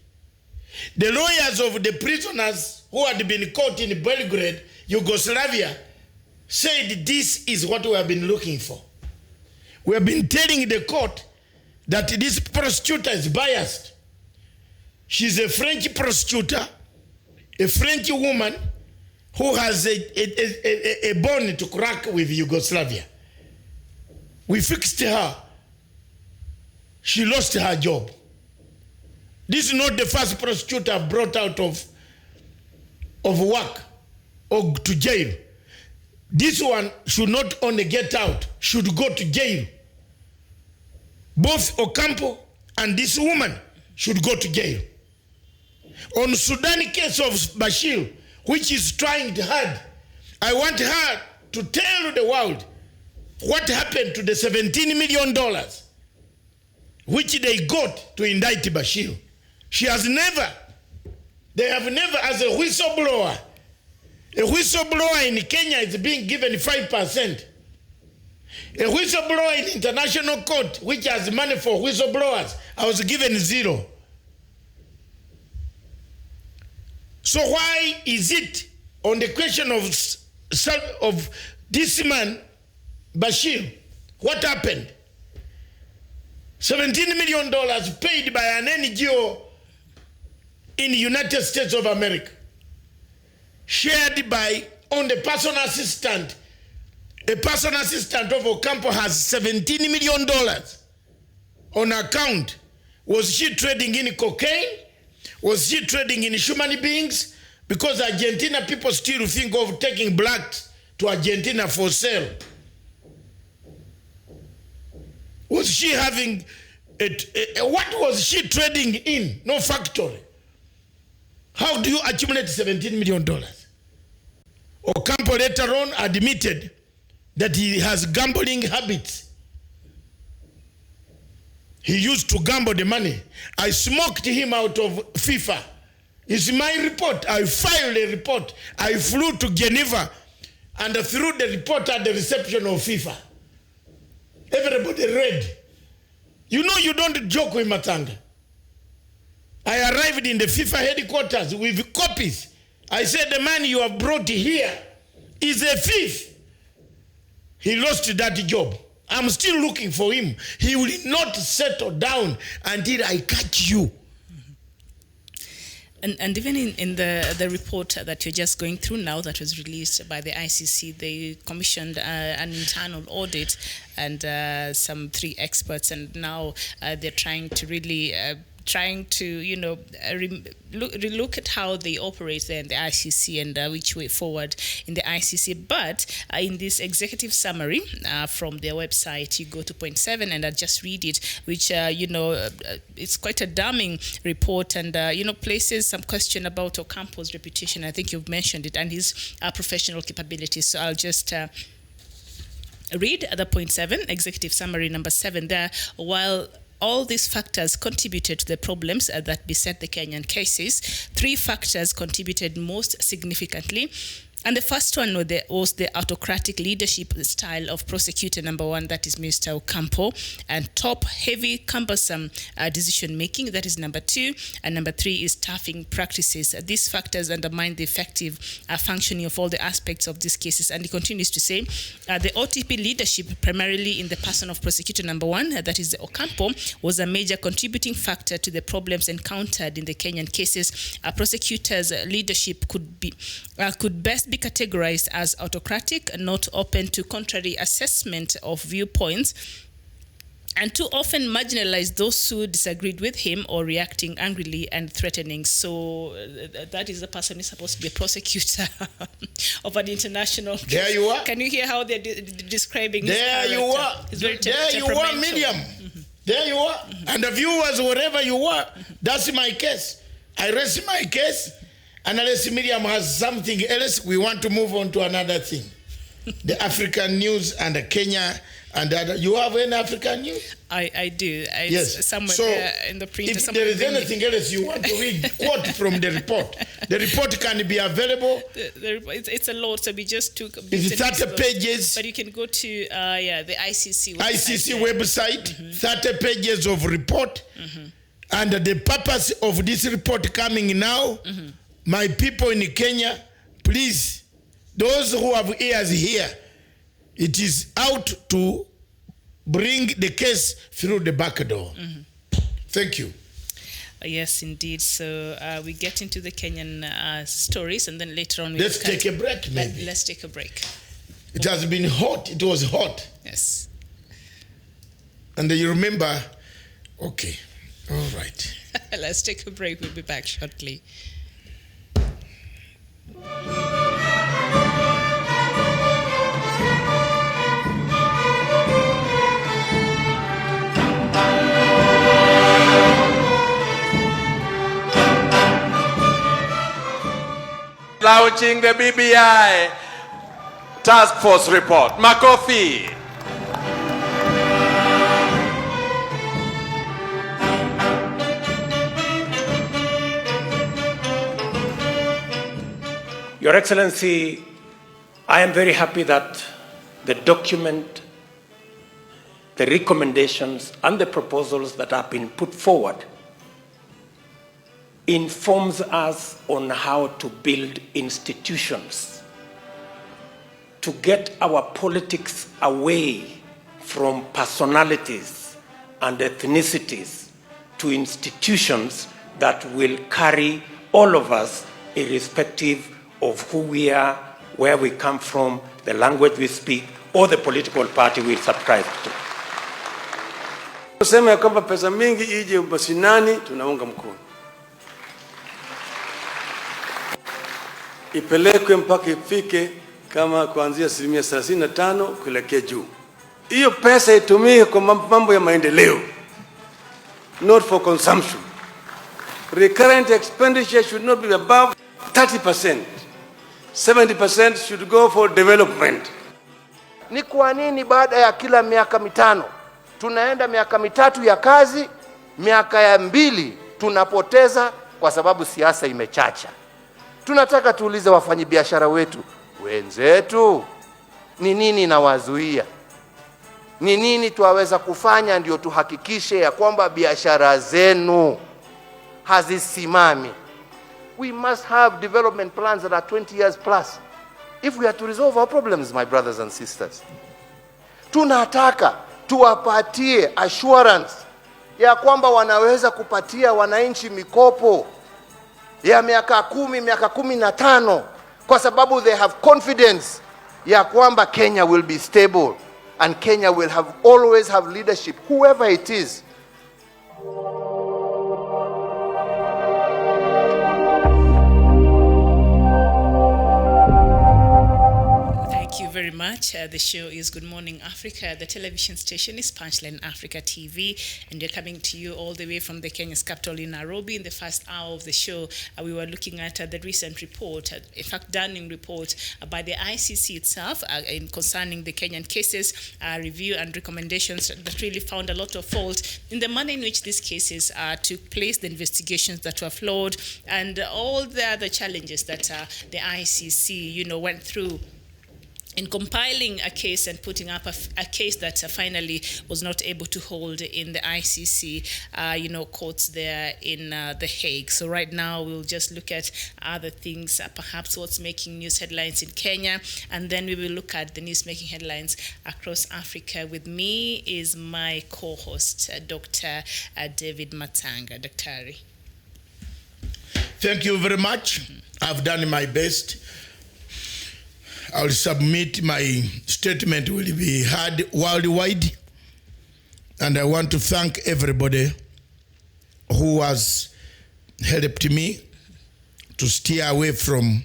The lawyers of the prisoners who had been caught in Belgrade, Yugoslavia, said this is what we have been looking for. We have been telling the court that this prosecutor is biased. She's a French prosecutor, a French woman who has a bone to crack with Yugoslavia. We fixed her. She lost her job. This is not the first prosecutor brought out of work or to jail. This one should not only get out, should go to jail. Both Ocampo and this woman should go to jail. On Sudan case of Bashir, which is trying hard, I want her to tell the world what happened to the $17 million which they got to indict Bashir. She has never, they have never, as a whistleblower in Kenya is being given 5%. A whistleblower in international court, which has money for whistleblowers, I was given 0. So why is it on the question of this man, Bashir, what happened? $17 million paid by an NGO in the United States of America, shared by on the personal assistant. A personal assistant of Ocampo has $17 million on account. Was she trading in cocaine? Was she trading in human beings? Because Argentina people still think of taking blacks to Argentina for sale. Was she having, what was she trading in? No factory. How do you accumulate $17 million? Ocampo later on admitted that he has gambling habits. He used to gamble the money. I smoked him out of FIFA. It's my report. I filed a report. I flew to Geneva and threw the report at the reception of FIFA. Everybody read. You know you don't joke with Matanga. I arrived in the FIFA headquarters with copies. I said, the man you have brought here is a thief. He lost that job. I'm still looking for him. He will not settle down until I catch you. And even in the report that you're just going through now that was released by the ICC, they commissioned an internal audit and some 3 experts, and now they're trying to really look at how they operate there in the ICC and which way forward in the ICC. But in this executive summary from their website, you go to point 7 and I just read it, which it's quite a damning report and places some question about Ocampo's reputation. I think you've mentioned it, and his professional capabilities. So I'll just read the point 7, executive summary number 7 there. While all these factors contributed to the problems that beset the Kenyan cases, 3 factors contributed most significantly. And the first one was the autocratic leadership style of prosecutor number 1, that is Mr. Ocampo, and top-heavy, cumbersome decision-making, that is number 2, and number 3 is staffing practices. These factors undermine the effective functioning of all the aspects of these cases. And he continues to say, the OTP leadership, primarily in the person of prosecutor number 1, that is the Ocampo, was a major contributing factor to the problems encountered in the Kenyan cases. A prosecutor's leadership could best be categorized as autocratic, not open to contrary assessment of viewpoints, and too often marginalized those who disagreed with him or reacting angrily and threatening. So that is the person who's supposed to be a prosecutor of an international case. There you are. Can you hear how they're describing his character? You are. There you are, Miriam. Mm-hmm. There you are. Mm-hmm. And the viewers, wherever you are, that's my case. I rest my case. And unless Miriam has something else, we want to move on to another thing. The African news and the Kenya And you have any African news? I do. It's yes. Somewhere so there in the printer. If there is anything else you want to read, quote from the report. The report can be available. It's a lot, so we just took. It's 30 pages. But you can go to the ICC website. ICC website, 30 pages of report. And the purpose of this report coming now, my people in Kenya, please, those who have ears here, it is out to bring the case through the back door. Thank you. Yes, indeed. So we get into the Kenyan stories, and then later on let's take a break, maybe. Let's take a break. It has been hot. It was hot. Yes. And you remember, okay, all right. Let's take a break. We'll be back shortly. Launching the BBI task force report. Makofi. Your Excellency, I am very happy that the document, the recommendations, and the proposals that have been put forward informs us on how to build institutions to get our politics away from personalities and ethnicities to institutions that will carry all of us irrespective of who we are, where we come from, the language we speak, or the political party we subscribe to. Kusema ya kwamba pesa mingi ije mashinani, tunaunga mkono. Ipelekwe mpaka ifike kama kuanzia 35% kuelekea juu. Hiyo pesa itumike kwa mambo ya maendeleo, not for consumption. Recurrent expenditure should not be above 30%. 70% should go for development. Ni kwa nini baada ya kila miaka mitano tunaenda miaka mitatu ya kazi, miaka ya 2 tunapoteza kwa sababu siasa imechacha? Tunataka tuulize wafanyabiashara wetu wenzetu, ni nini inawazuia? Ni nini tuwaweza kufanya ndio tuhakikishe ya kwamba biashara zenu hazisimami? We must have development plans that are 20 years plus if we are to resolve our problems, my brothers and sisters. Tunataka tuwapatie assurance ya kwamba wanaweza kupatia wananchi mikopo ya miaka 10, miaka 15, kwa sababu they have confidence ya kwamba Kenya will be stable and Kenya will always have leadership, whoever it is. Thank you very much. The show is Good Morning Africa. The television station is Punchline Africa TV, and we're coming to you all the way from the Kenya's capital in Nairobi. In the first hour of the show, we were looking at the recent report, in fact, Dunning report by the ICC itself in concerning the Kenyan cases, review and recommendations that really found a lot of fault in the manner in which these cases took place, the investigations that were flawed, and all the other challenges that the ICC, went through in compiling a case and putting up a case that finally was not able to hold in the ICC, courts there in The Hague. So right now we'll just look at other things, perhaps what's making news headlines in Kenya, and then we will look at the news-making headlines across Africa. With me is my co-host, Dr. David Matanga. Dr. Ari. Thank you very much. I've done my best. I'll submit my statement will be heard worldwide, and I want to thank everybody who has helped me to steer away from.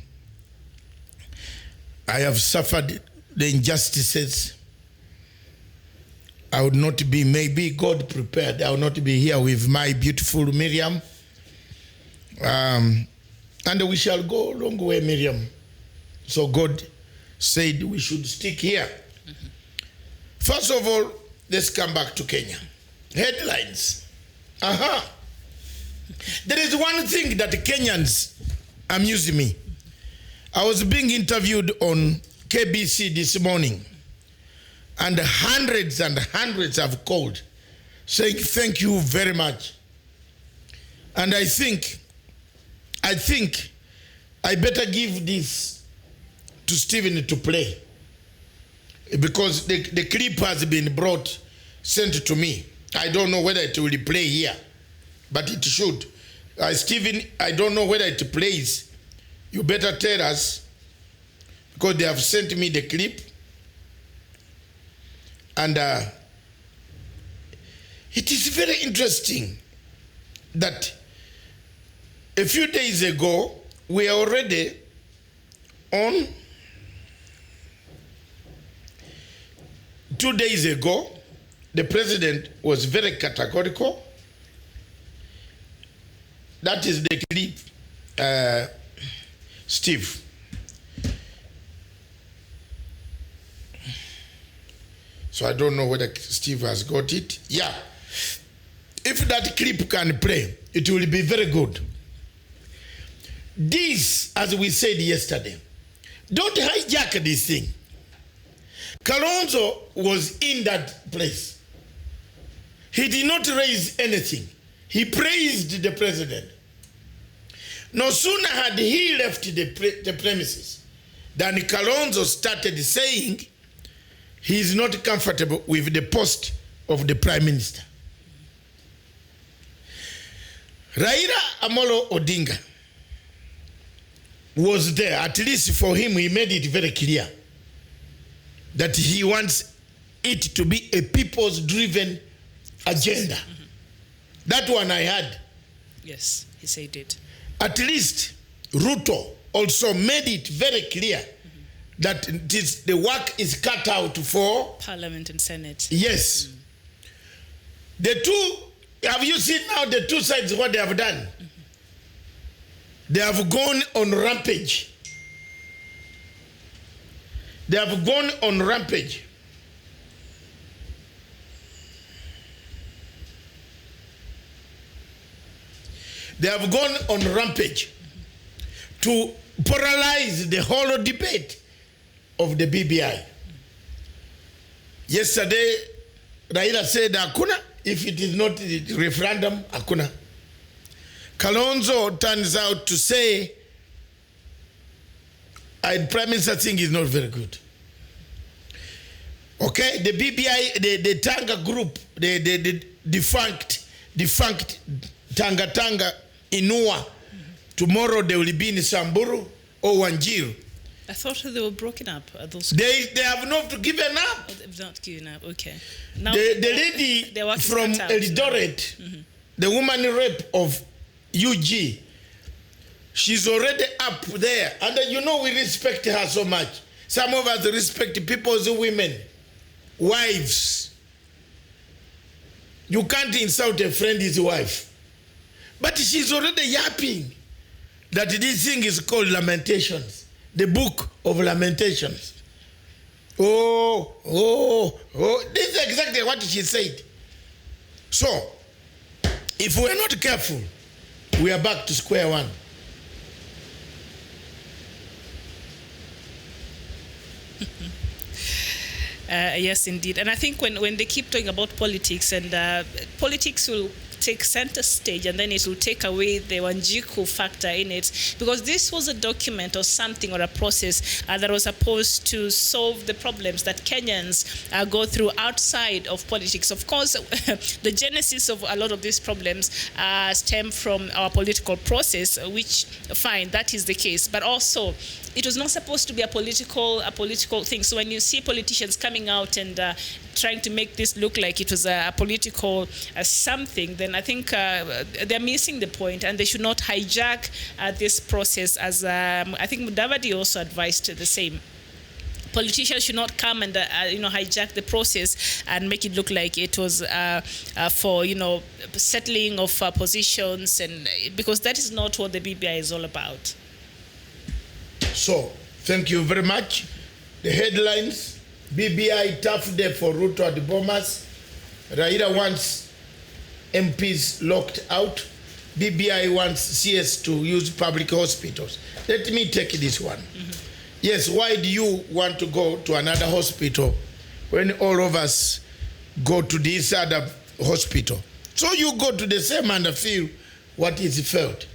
I have suffered the injustices. I would not be, maybe God prepared, I would not be here with my beautiful Miriam. And we shall go a long way, Miriam. So God said we should stick here. First of all, let's come back to Kenya. Headlines. There is one thing that Kenyans amuse me. I was being interviewed on KBC this morning, and hundreds have called saying thank you very much. And I think I better give this to Stephen to play, because the clip has been sent to me. I don't know whether it will play here, but it should. Stephen, I don't know whether it plays. You better tell us, because they have sent me the clip. And it is very interesting that a few days ago, we are already on. 2 days ago, the president was very categorical. That is the clip, Steve. So I don't know whether Steve has got it. Yeah. If that clip can play, it will be very good. This, as we said yesterday, don't hijack this thing. Kalonzo was in that place. He did not raise anything. He praised the president. No sooner had he left the premises than Kalonzo started saying he is not comfortable with the post of the prime minister. Raila Amolo Odinga was there. At least for him, he made it very clear that he wants it to be a people's-driven agenda. That one I had. Yes, he said it. At least Ruto also made it very clear that the work is cut out for Parliament and Senate. Yes. The two, have you seen now the two sides what they have done? They have gone on rampage. They have gone on rampage. They have gone on rampage to paralyze the whole debate of the BBI. Yesterday, Raila said, Hakuna, if it is not the referendum, Hakuna. Kalonzo turns out to say, Prime Minister thing is not very good. Okay, the BBI, the Tanga group, the defunct Tanga Inua, tomorrow they will be in Samburu or Wanjiru. I thought they were broken up. They have not given up. Oh, they've not given up, okay. Now, the lady from Eldoret, the woman rep of UG, she's already up there. And you know we respect her so much. Some of us respect people's women, wives. You can't insult a friend's wife. But she's already yapping that this thing is called Lamentations. The book of Lamentations. Oh. This is exactly what she said. So, if we're not careful, we are back to square one. Yes, indeed. And I think when they keep talking about politics, and politics will take center stage, and then it will take away the Wanjiku factor in it, because this was a document or something or a process that was supposed to solve the problems that Kenyans go through outside of politics. Of course, the genesis of a lot of these problems stem from our political process, which, fine, that is the case, but also it was not supposed to be a political thing. So when you see politicians coming out and trying to make this look like it was a political something, then I think they're missing the point, and they should not hijack this process, as I think Mudavadi also advised the same. Politicians should not come and hijack the process and make it look like it was for settling of positions, and because that is not what the BBI is all about. So, thank you very much. The headlines BBI tough day for Ruto at the Bomas. Raila wants MPs locked out. BBI wants CS to use public hospitals. Let me take this one. Yes, why do you want to go to another hospital when all of us go to this other hospital? So you go to the same and feel what is felt.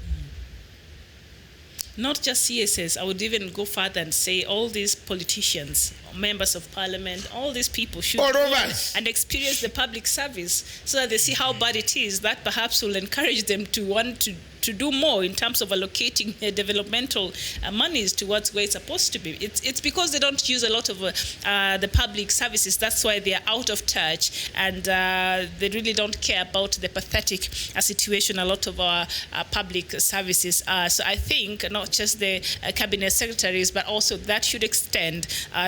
Not just CSS, I would even go further and say all these politicians, members of parliament, all these people should all go of us and experience the public service so that they see how bad it is. That perhaps will encourage them to want to do more in terms of allocating developmental monies towards where it's supposed to be. It's because they don't use a lot of the public services. That's why they are out of touch, and they really don't care about the pathetic situation a lot of our public services are. So I think not just the cabinet secretaries, but also that should extend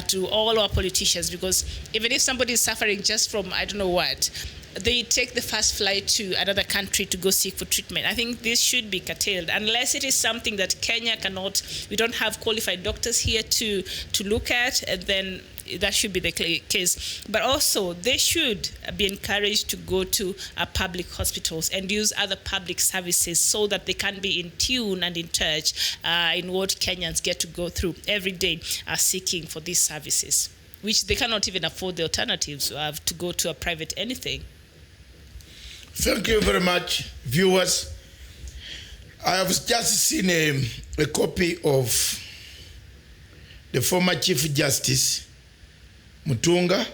to all our politicians, because even if somebody is suffering just from I don't know what, they take the first flight to another country to go seek for treatment. I think this should be curtailed unless it is something that Kenya cannot. We don't have qualified doctors here to look at, and then that should be the case. But also, they should be encouraged to go to public hospitals and use other public services so that they can be in tune and in touch in what Kenyans get to go through every day seeking for these services, which they cannot even afford the alternatives to go to a private anything. Thank you very much, viewers. I have just seen a copy of the former Chief Justice Mutunga,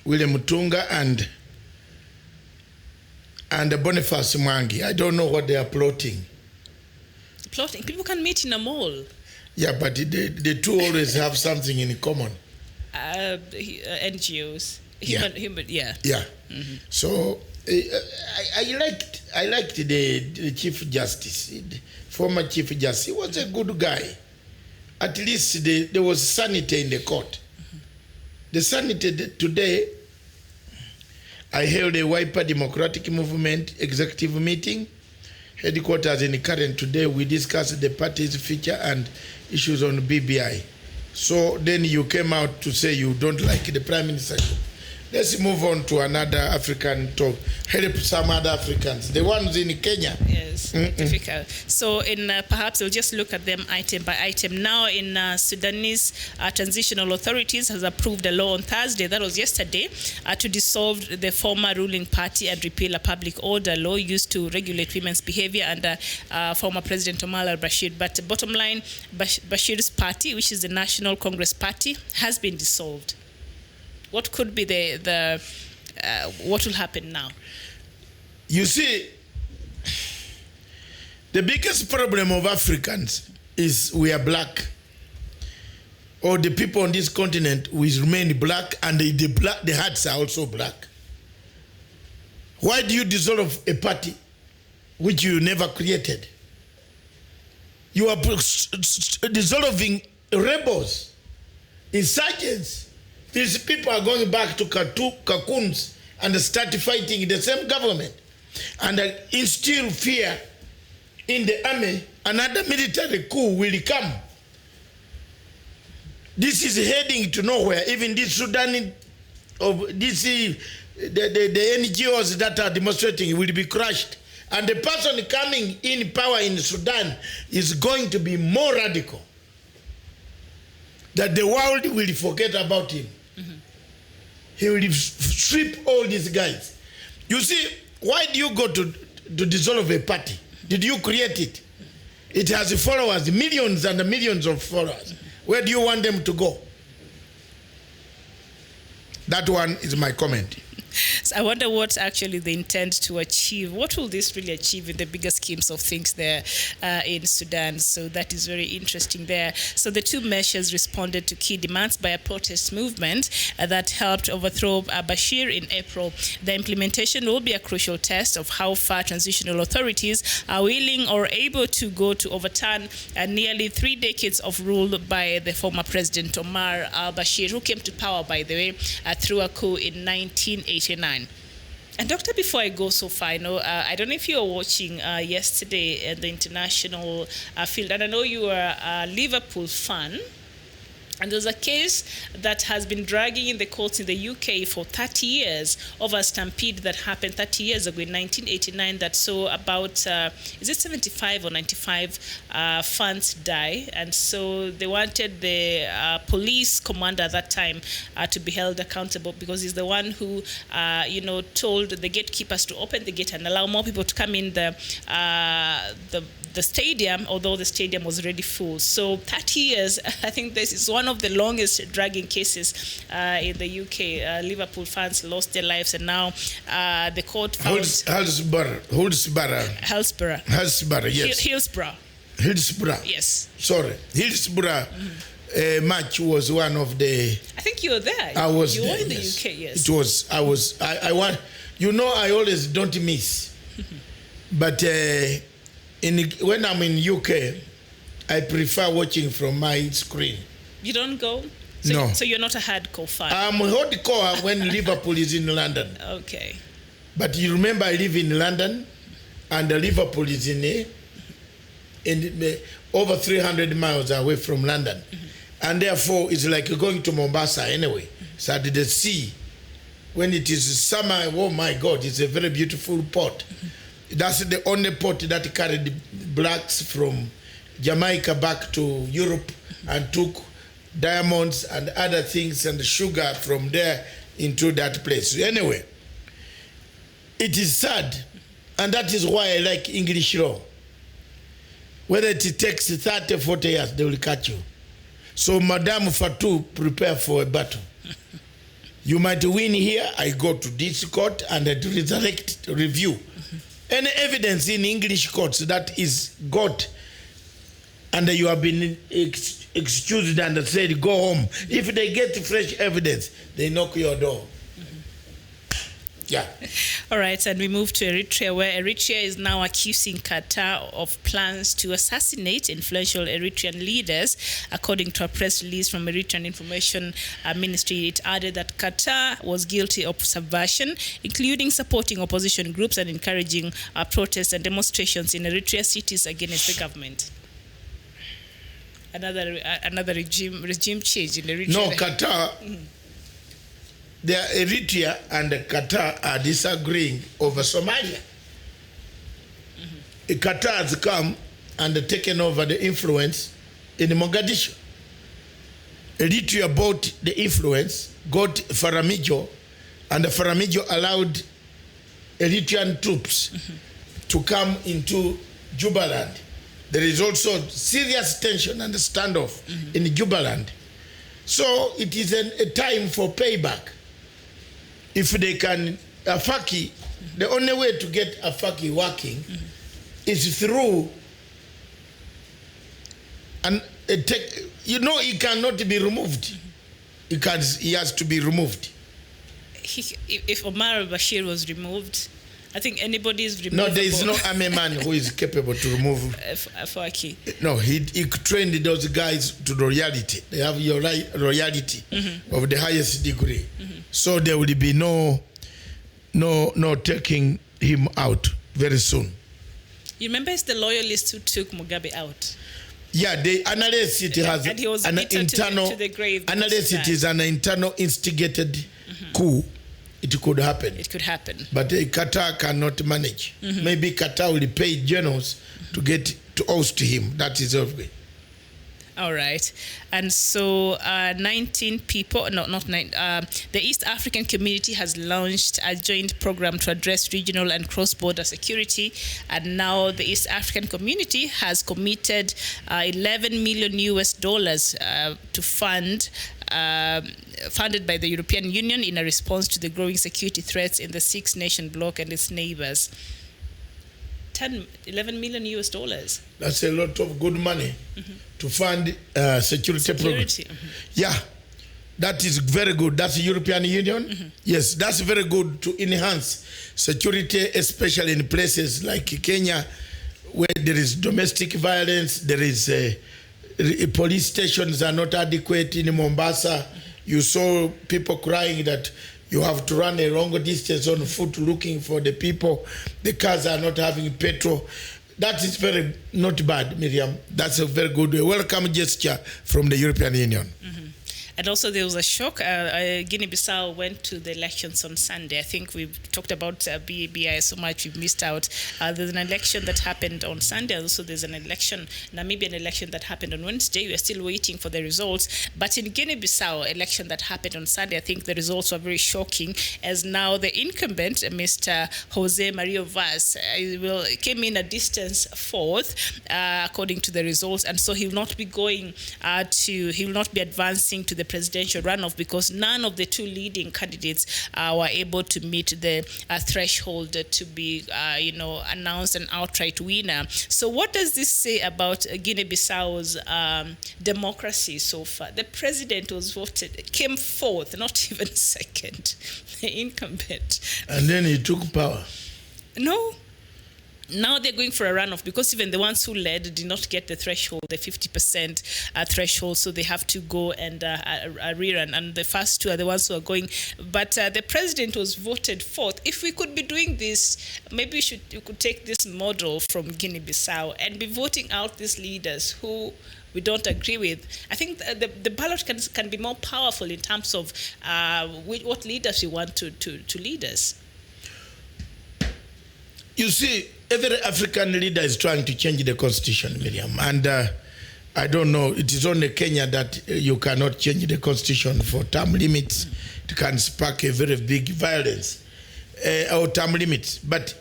William Mutunga, and Boniface Mwangi. I don't know what they are plotting. Plotting? People can meet in a mall. Yeah, but the two always have something in common. NGOs. Yeah. Yeah. Mm-hmm. So I liked the Chief Justice, the former Chief Justice. He was a good guy. At least there was sanity in the court. Mm-hmm. The sanity today, I held a Wiper Democratic Movement executive meeting, headquarters in Karen. Today we discussed the party's future and issues on BBI. So then you came out to say you don't like the Prime Minister. Let's move on to another African talk. Help some other Africans, the ones in Kenya. Yes, difficult. So perhaps we'll just look at them item by item. Now in Sudanese transitional authorities has approved a law on Thursday, that was yesterday, to dissolve the former ruling party and repeal a public order law used to regulate women's behavior under former President Omar al-Bashir. But bottom line, Bashir's party, which is the National Congress Party, has been dissolved. What could be what will happen now? You see, the biggest problem of Africans is we are black. Or the people on this continent will remain black, and the hearts are also black. Why do you dissolve a party which you never created? You are dissolving rebels, insurgents. These people are going back to cocoons and start fighting the same government and instill fear in the army. Another military coup will come. This is heading to nowhere. Even this Sudan, the NGOs that are demonstrating will be crushed. And the person coming in power in Sudan is going to be more radical, that the world will forget about him. Mm-hmm. He will sweep all these guys. You see, why do you go to dissolve a party? Did you create it? It has followers, millions and millions of followers. Where do you want them to go? That one is my comment. So I wonder what actually they intend to achieve. What will this really achieve in the bigger schemes of things there in Sudan? So that is very interesting there. So the two measures responded to key demands by a protest movement that helped overthrow Bashir in April. The implementation will be a crucial test of how far transitional authorities are willing or able to go to overturn nearly 3 decades of rule by the former President Omar al-Bashir, who came to power, by the way, through a coup in 1989. And Doctor, before I go so far, I don't know if you were watching yesterday the international field, and I know you are a Liverpool fan. And there's a case that has been dragging in the courts in the UK for 30 years over a stampede that happened 30 years ago in 1989 that saw about, is it 75 or 95 fans die? And so they wanted the police commander at that time to be held accountable because he's the one who, told the gatekeepers to open the gate and allow more people to come in the stadium, although the stadium was already full. So 30 years, I think this is one of the longest dragging cases in the UK. Liverpool fans lost their lives, and now the court found... Hillsborough, yes. Hillsborough. Yes. Sorry. Hillsborough match was one of the... I think you were there. I was you there, were in the yes. UK, yes. It was, I want, I always don't miss. But when I'm in UK, I prefer watching from my screen. You don't go? No. So you're not a hardcore fan? I'm hardcore when Liverpool is in London. Okay. But you remember I live in London, and Liverpool is in over 300 miles away from London. And therefore, it's like going to Mombasa anyway. So at the sea, when it is summer, oh my God, it's a very beautiful port. That's the only port that carried blacks from Jamaica back to Europe and took diamonds and other things and sugar from there into that place. Anyway, it is sad, and that is why I like English law. Whether it takes 30, 40 years, they will catch you. So, Madame Fatou, prepare for a battle. You might win here, I go to this court and I resurrect review. Any evidence in English courts that is got and you have been excused and said go home, if they get fresh evidence, they knock your door. Yeah. All right, and we move to Eritrea, where Eritrea is now accusing Qatar of plans to assassinate influential Eritrean leaders. According to a press release from Eritrean Information Ministry, it added that Qatar was guilty of subversion, including supporting opposition groups and encouraging protests and demonstrations in Eritrea cities against the government. Another regime change in Eritrea. No, Qatar... Eritrea and Qatar are disagreeing over Somalia. Qatar has come and taken over the influence in Mogadishu. Eritrea bought the influence, got Faramijo, and Faramijo allowed Eritrean troops to come into Jubaland. There is also serious tension and standoff in Jubaland. So it is a time for payback. If they can, Afaki, the only way to get Afaki working is through, and he cannot be removed. He has to be removed. If Omar al-Bashir was removed, I think anybody is removed. No, there is no army man who is capable to remove Afaki. No, he trained those guys to royalty. They have your royalty of the highest degree. So there will be no taking him out very soon. You remember it's the loyalists who took Mugabe out? Yeah, they analyze it has and he was an internal to the grave. Analyze it is an internal instigated coup. It could happen. It could happen. But Qatar cannot manage. Maybe Qatar will pay generals to get to oust him. That is okay. All right. And so 19 people, no, not 9, the East African community has launched a joint program to address regional and cross-border security. And now the East African community has committed $11 million to fund, funded by the European Union in a response to the growing security threats in the six-nation bloc and its neighbors. $11 million. That's a lot of good money to fund security programs. Yeah, that is very good. That's the European Union. Yes, that's very good to enhance security, especially in places like Kenya, where there is domestic violence, there is police stations are not adequate. In Mombasa, you saw people crying that you have to run a long distance on foot looking for the people. The cars are not having petrol. That is very not bad, Miriam. That's a very good welcome gesture from the European Union. And also there was a shock. Guinea-Bissau went to the elections on Sunday. I think we've talked about BBI so much we've missed out. There's an election that happened on Sunday. Also there's an election, Namibian election that happened on Wednesday. We're still waiting for the results. But in Guinea-Bissau election that happened on Sunday, I think the results were very shocking, as now the incumbent, Mr. Jose Mario Vaz, came in a distance fourth, according to the results, and so he will not be he will not be advancing to the presidential runoff because none of the two leading candidates were able to meet the threshold to be, announced an outright winner. So what does this say about Guinea-Bissau's democracy so far? The president was voted, came fourth, not even second, the incumbent. And then he took power. No. Now they're going for a runoff because even the ones who led did not get the threshold, the 50% threshold, so they have to go and rerun. And the first two are the ones who are going. But the president was voted fourth. If we could be doing this, maybe we could take this model from Guinea-Bissau and be voting out these leaders who we don't agree with. I think the ballot can be more powerful in terms of what leaders we want to lead us. You see, every African leader is trying to change the constitution, Miriam. And I don't know, it is only Kenya that you cannot change the constitution for term limits. It can spark a very big violence or term limits. But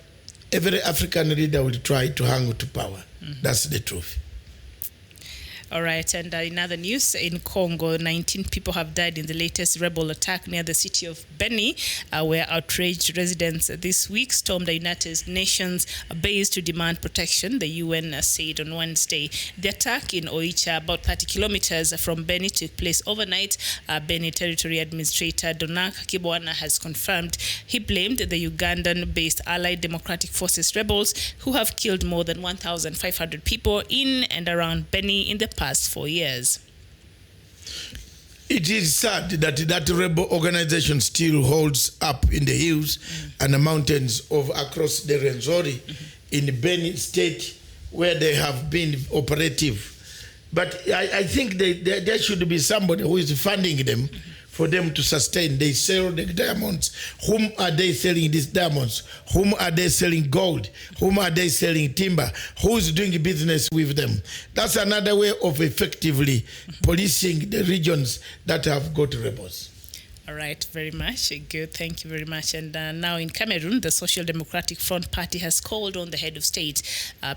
every African leader will try to hang to power. That's the truth. All right, and in other news, in Congo, 19 people have died in the latest rebel attack near the city of Beni, where outraged residents this week stormed the United Nations base to demand protection, the UN said on Wednesday. The attack in Oicha, about 30 kilometers from Beni, took place overnight. Beni Territory Administrator Donak Kibwana has confirmed. He blamed the Ugandan-based Allied Democratic Forces rebels, who have killed more than 1,500 people in and around Beni in the past 4 years. It is sad that that rebel organization still holds up in the hills and the mountains across the Rwenzori in Beni State, where they have been operative. But I think there should be somebody who is funding them for them to sustain. They sell the diamonds. Whom are they selling these diamonds? Whom are they selling gold? Whom are they selling timber? Who's doing business with them? That's another way of effectively policing the regions that have got rebels. All right, very much. Good, thank you very much. And now in Cameroon, the Social Democratic Front Party has called on the head of state,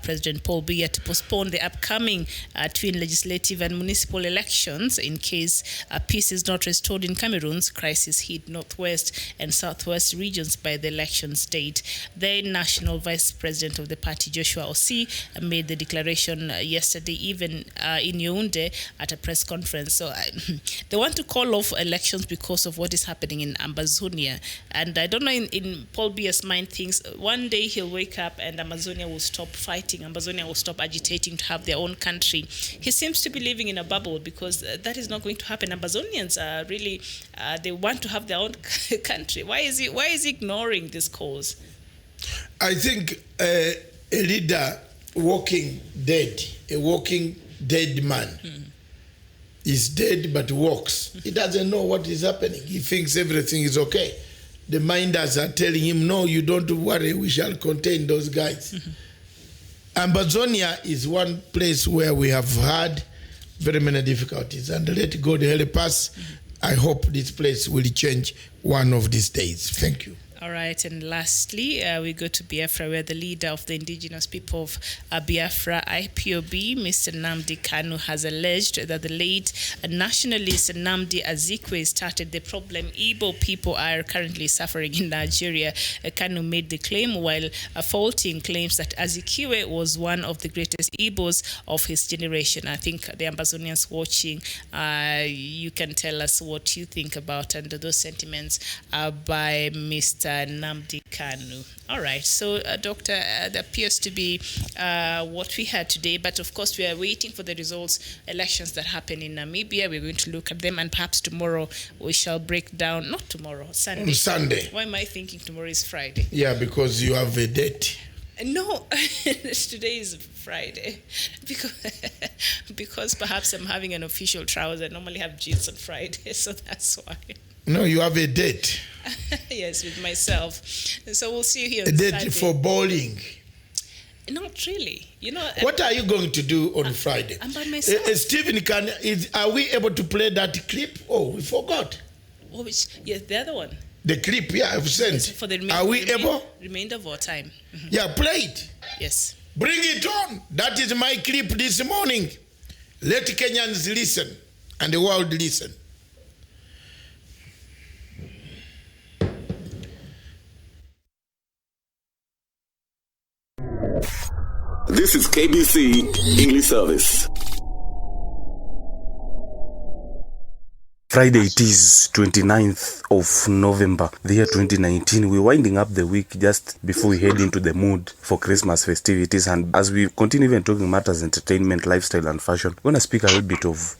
President Paul Biya, to postpone the upcoming twin legislative and municipal elections in case peace is not restored in Cameroon's crisis-hit northwest and southwest regions by the elections date. The national vice president of the party, Joshua Osei, made the declaration yesterday, even in Yaoundé at a press conference. So they want to call off elections because of what is happening in Amazonia. And I don't know, in Paul Biya's mind, thinks one day he'll wake up and Amazonia will stop fighting, Amazonia will stop agitating to have their own country. He seems to be living in a bubble because that is not going to happen. Amazonians are really, they want to have their own country. Why is he ignoring this cause? I think a leader walking dead, a walking dead man, is dead but walks. He doesn't know what is happening. He thinks everything is okay. The minders are telling him, no, you don't worry, we shall contain those guys. Amazonia is one place where we have had very many difficulties, and let God help us. I hope this place will change one of these days. Thank you. All right, and lastly, we go to Biafra, where the leader of the indigenous people of Biafra, IPOB, Mr. Nnamdi Kanu, has alleged that the late nationalist Nnamdi Azikiwe started the problem Igbo people are currently suffering in Nigeria. Kanu made the claim while faulting claims that Azikiwe was one of the greatest Igbos of his generation. I think the Amazonians watching, you can tell us what you think about and those sentiments by Mr. Nnamdi Kanu. All right, so Doctor, that appears to be what we had today, but of course we are waiting for the results, elections that happen in Namibia. We're going to look at them, and perhaps tomorrow we shall break down, not tomorrow, Sunday. On Sunday. Why am I thinking tomorrow is Friday? Yeah, because you have a date. No, today is Friday because perhaps I'm having an official trouser. I normally have jeans on Friday, so that's why. No, you have a date. Yes, with myself. So we'll see you here. A date for bowling. Not really. What are you going to do on Friday? I'm by myself. Stephen, are we able to play that clip? Oh, we forgot. Oh, yes, the other one. The clip, yeah, I've sent. For the are we able? Remainder of our time. Mm-hmm. Yeah, play it. Yes. Bring it on. That is my clip this morning. Let Kenyans listen and the world listen. This is KBC English Service. Friday it is 29th of November, the year 2019. We're winding up the week just before we head into the mood for Christmas festivities. And as we continue even talking matters, entertainment, lifestyle and fashion, we're going to speak a little bit of,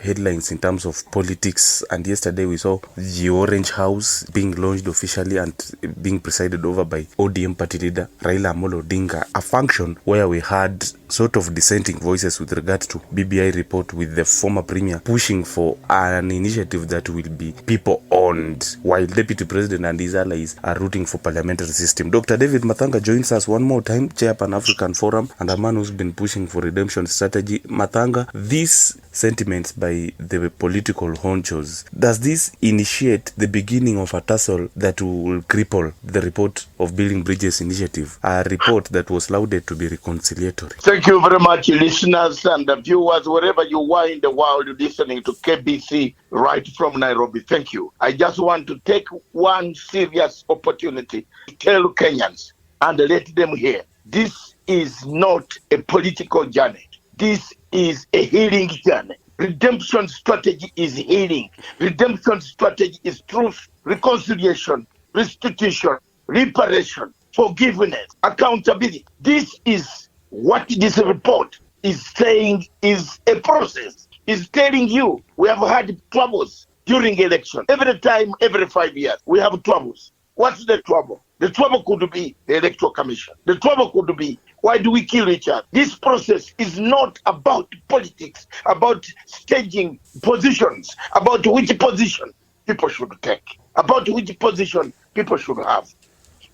headlines in terms of politics. And yesterday we saw the Orange House being launched officially and being presided over by ODM party leader Raila Amolo Odinga, a function where we had sort of dissenting voices with regard to BBI report, with the former premier pushing for an initiative that will be people-owned, while Deputy President and his allies are rooting for parliamentary system. Dr. David Mathanga joins us one more time, Chair Pan-African Forum, and a man who's been pushing for redemption strategy. Mathanga, these sentiments by the political honchos, does this initiate the beginning of a tussle that will cripple the report of Building Bridges initiative, a report that was lauded to be reconciliatory? Thank you very much, listeners and viewers, wherever you are in the world listening to KBC right from Nairobi. Thank you. I just want to take one serious opportunity to tell Kenyans and let them hear. This is not a political journey. This is a healing journey. Redemption strategy is healing. Redemption strategy is truth, reconciliation, restitution, reparation, forgiveness, accountability. This is what this report is saying is a process. Is telling you we have had troubles during election. Every time, every 5 years, we have troubles. What's the trouble? The trouble could be the Electoral Commission. The trouble could be, why do we kill each other? This process is not about politics, about staging positions, about which position people should take, about which position people should have.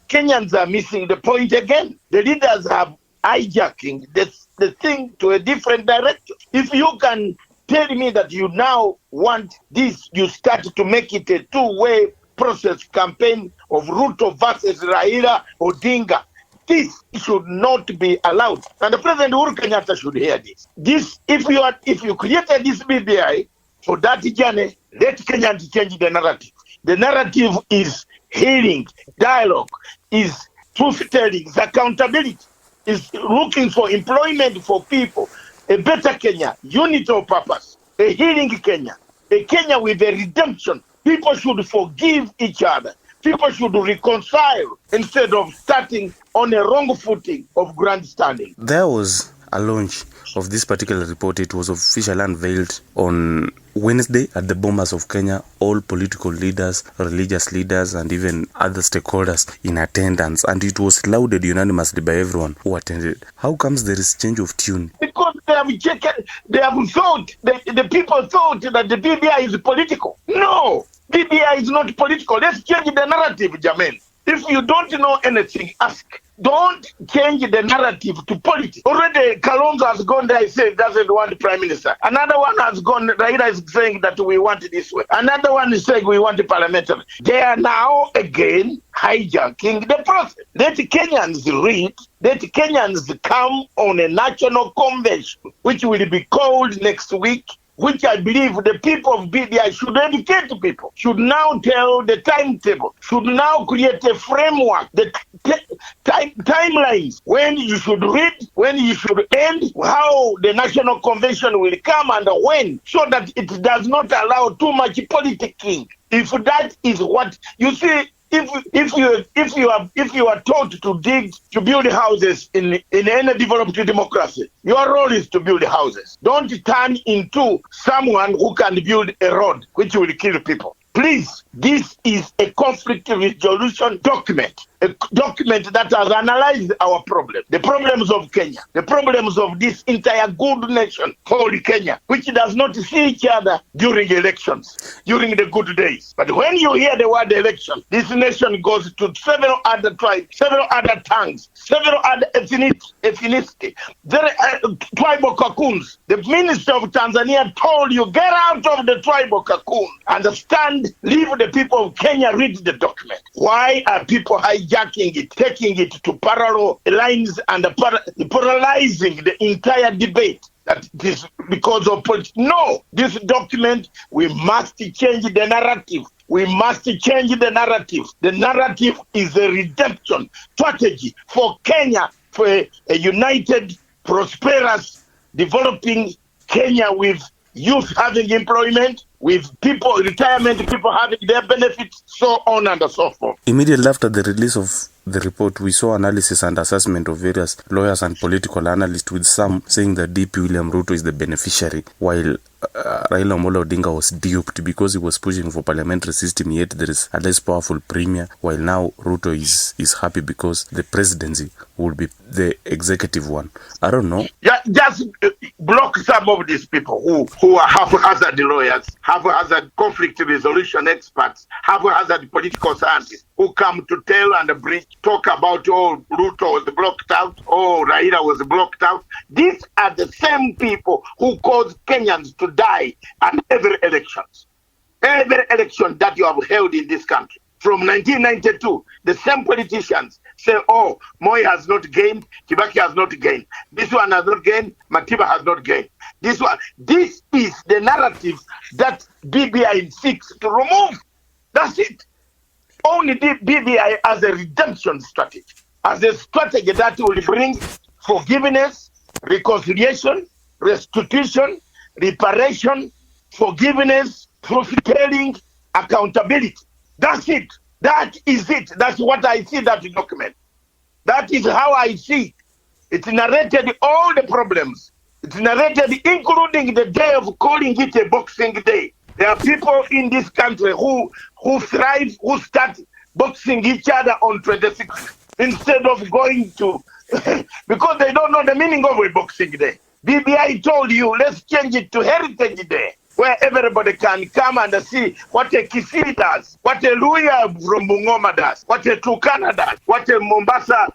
Kenyans are missing the point again. The leaders have hijacking the thing to a different direction. If you can tell me that you now want this, you start to make it a two-way process campaign of Ruto versus Raila Odinga. This should not be allowed. And the President Uhuru Kenyatta should hear this. If you created this BBI for that journey, let Kenyans change the narrative. The narrative is healing, dialogue, is truth-telling, is accountability, is looking for employment for people, a better Kenya, unity of purpose, a healing Kenya, a Kenya with a redemption. People should forgive each other. People should reconcile instead of starting on a wrong footing of grandstanding. There was a launch of this particular report. It was officially unveiled on Wednesday at the Bomas of Kenya. All political leaders, religious leaders, and even other stakeholders in attendance, and it was lauded unanimously by everyone who attended. How comes there is change of tune? Because they have thought, the people thought that the BBI is political. No, BBI is not political. Let's change the narrative, Jamen. If you don't know anything, ask. Don't change the narrative to politics. Already, Kalonzo has gone there, he said doesn't want prime minister. Another one has gone, Raila is saying that we want it this way. Another one is saying we want the parliamentary. They are now again hijacking the process. Let Kenyans read, let Kenyans come on a national convention, which will be called next week, which I believe the people of BBI should educate people, should now tell the timetable, should now create a framework, the timelines, when you should read, when you should end, how the National Convention will come and when, so that it does not allow too much politicking. If that is what, you see, if you are taught to build houses in any developed democracy, your role is to build houses. Don't turn into someone who can build a road which will kill people. Please, this is a conflict resolution document. a document that has analyzed our problem, the problems of Kenya, the problems of this entire good nation called Kenya, which does not see each other during elections, during the good days. But when you hear the word election, this nation goes to several other tribes, several other tongues, several other ethnicity, tribal cocoons. The minister of Tanzania told you, get out of the tribal cocoon, understand, leave the people of Kenya, read the document. Why are people hijacking it, taking it to parallel lines and paralyzing the entire debate? That it is because of politics. No, this document, we must change the narrative. We must change the narrative. The narrative is a redemption strategy for Kenya, for a united, prosperous, developing Kenya with youth having employment, with people, retirement people having their benefits, so on and so forth. Immediately after the release of the report, we saw analysis and assessment of various lawyers and political analysts, with some saying that DP William Ruto is the beneficiary, while Raila Amolo Odinga was duped because he was pushing for parliamentary system, yet there is a less powerful premier, while now Ruto is happy because the presidency will be the executive one. I don't know. Yeah, just block some of these people who are haphazard lawyers, haphazard conflict resolution experts, haphazard political scientists who come to tell and talk about, oh, Ruto was blocked out, oh, Raila was blocked out. These are the same people who cause Kenyans to die at every election that you have held in this country. From 1992, the same politicians say, oh, Moi has not gained, Kibaki has not gained, this one has not gained, Matiba has not gained. This is the narrative that BBI seeks to remove. That's it. Only the BBI as a redemption strategy, as a strategy that will bring forgiveness, reconciliation, restitution, reparation, forgiveness, truth-telling, accountability. That's it. That is it. That's what I see that document. That is how I see it. It narrated all the problems. It narrated including the day of calling it a Boxing Day. There are people in this country who thrive, who start boxing each other on 26th instead of going to, because they don't know the meaning of a Boxing Day. BBI told you, let's change it to Heritage Day, where everybody can come and see what a Kisii does, what a Luya from Bungoma does, what a Turkana does, what a Mombasa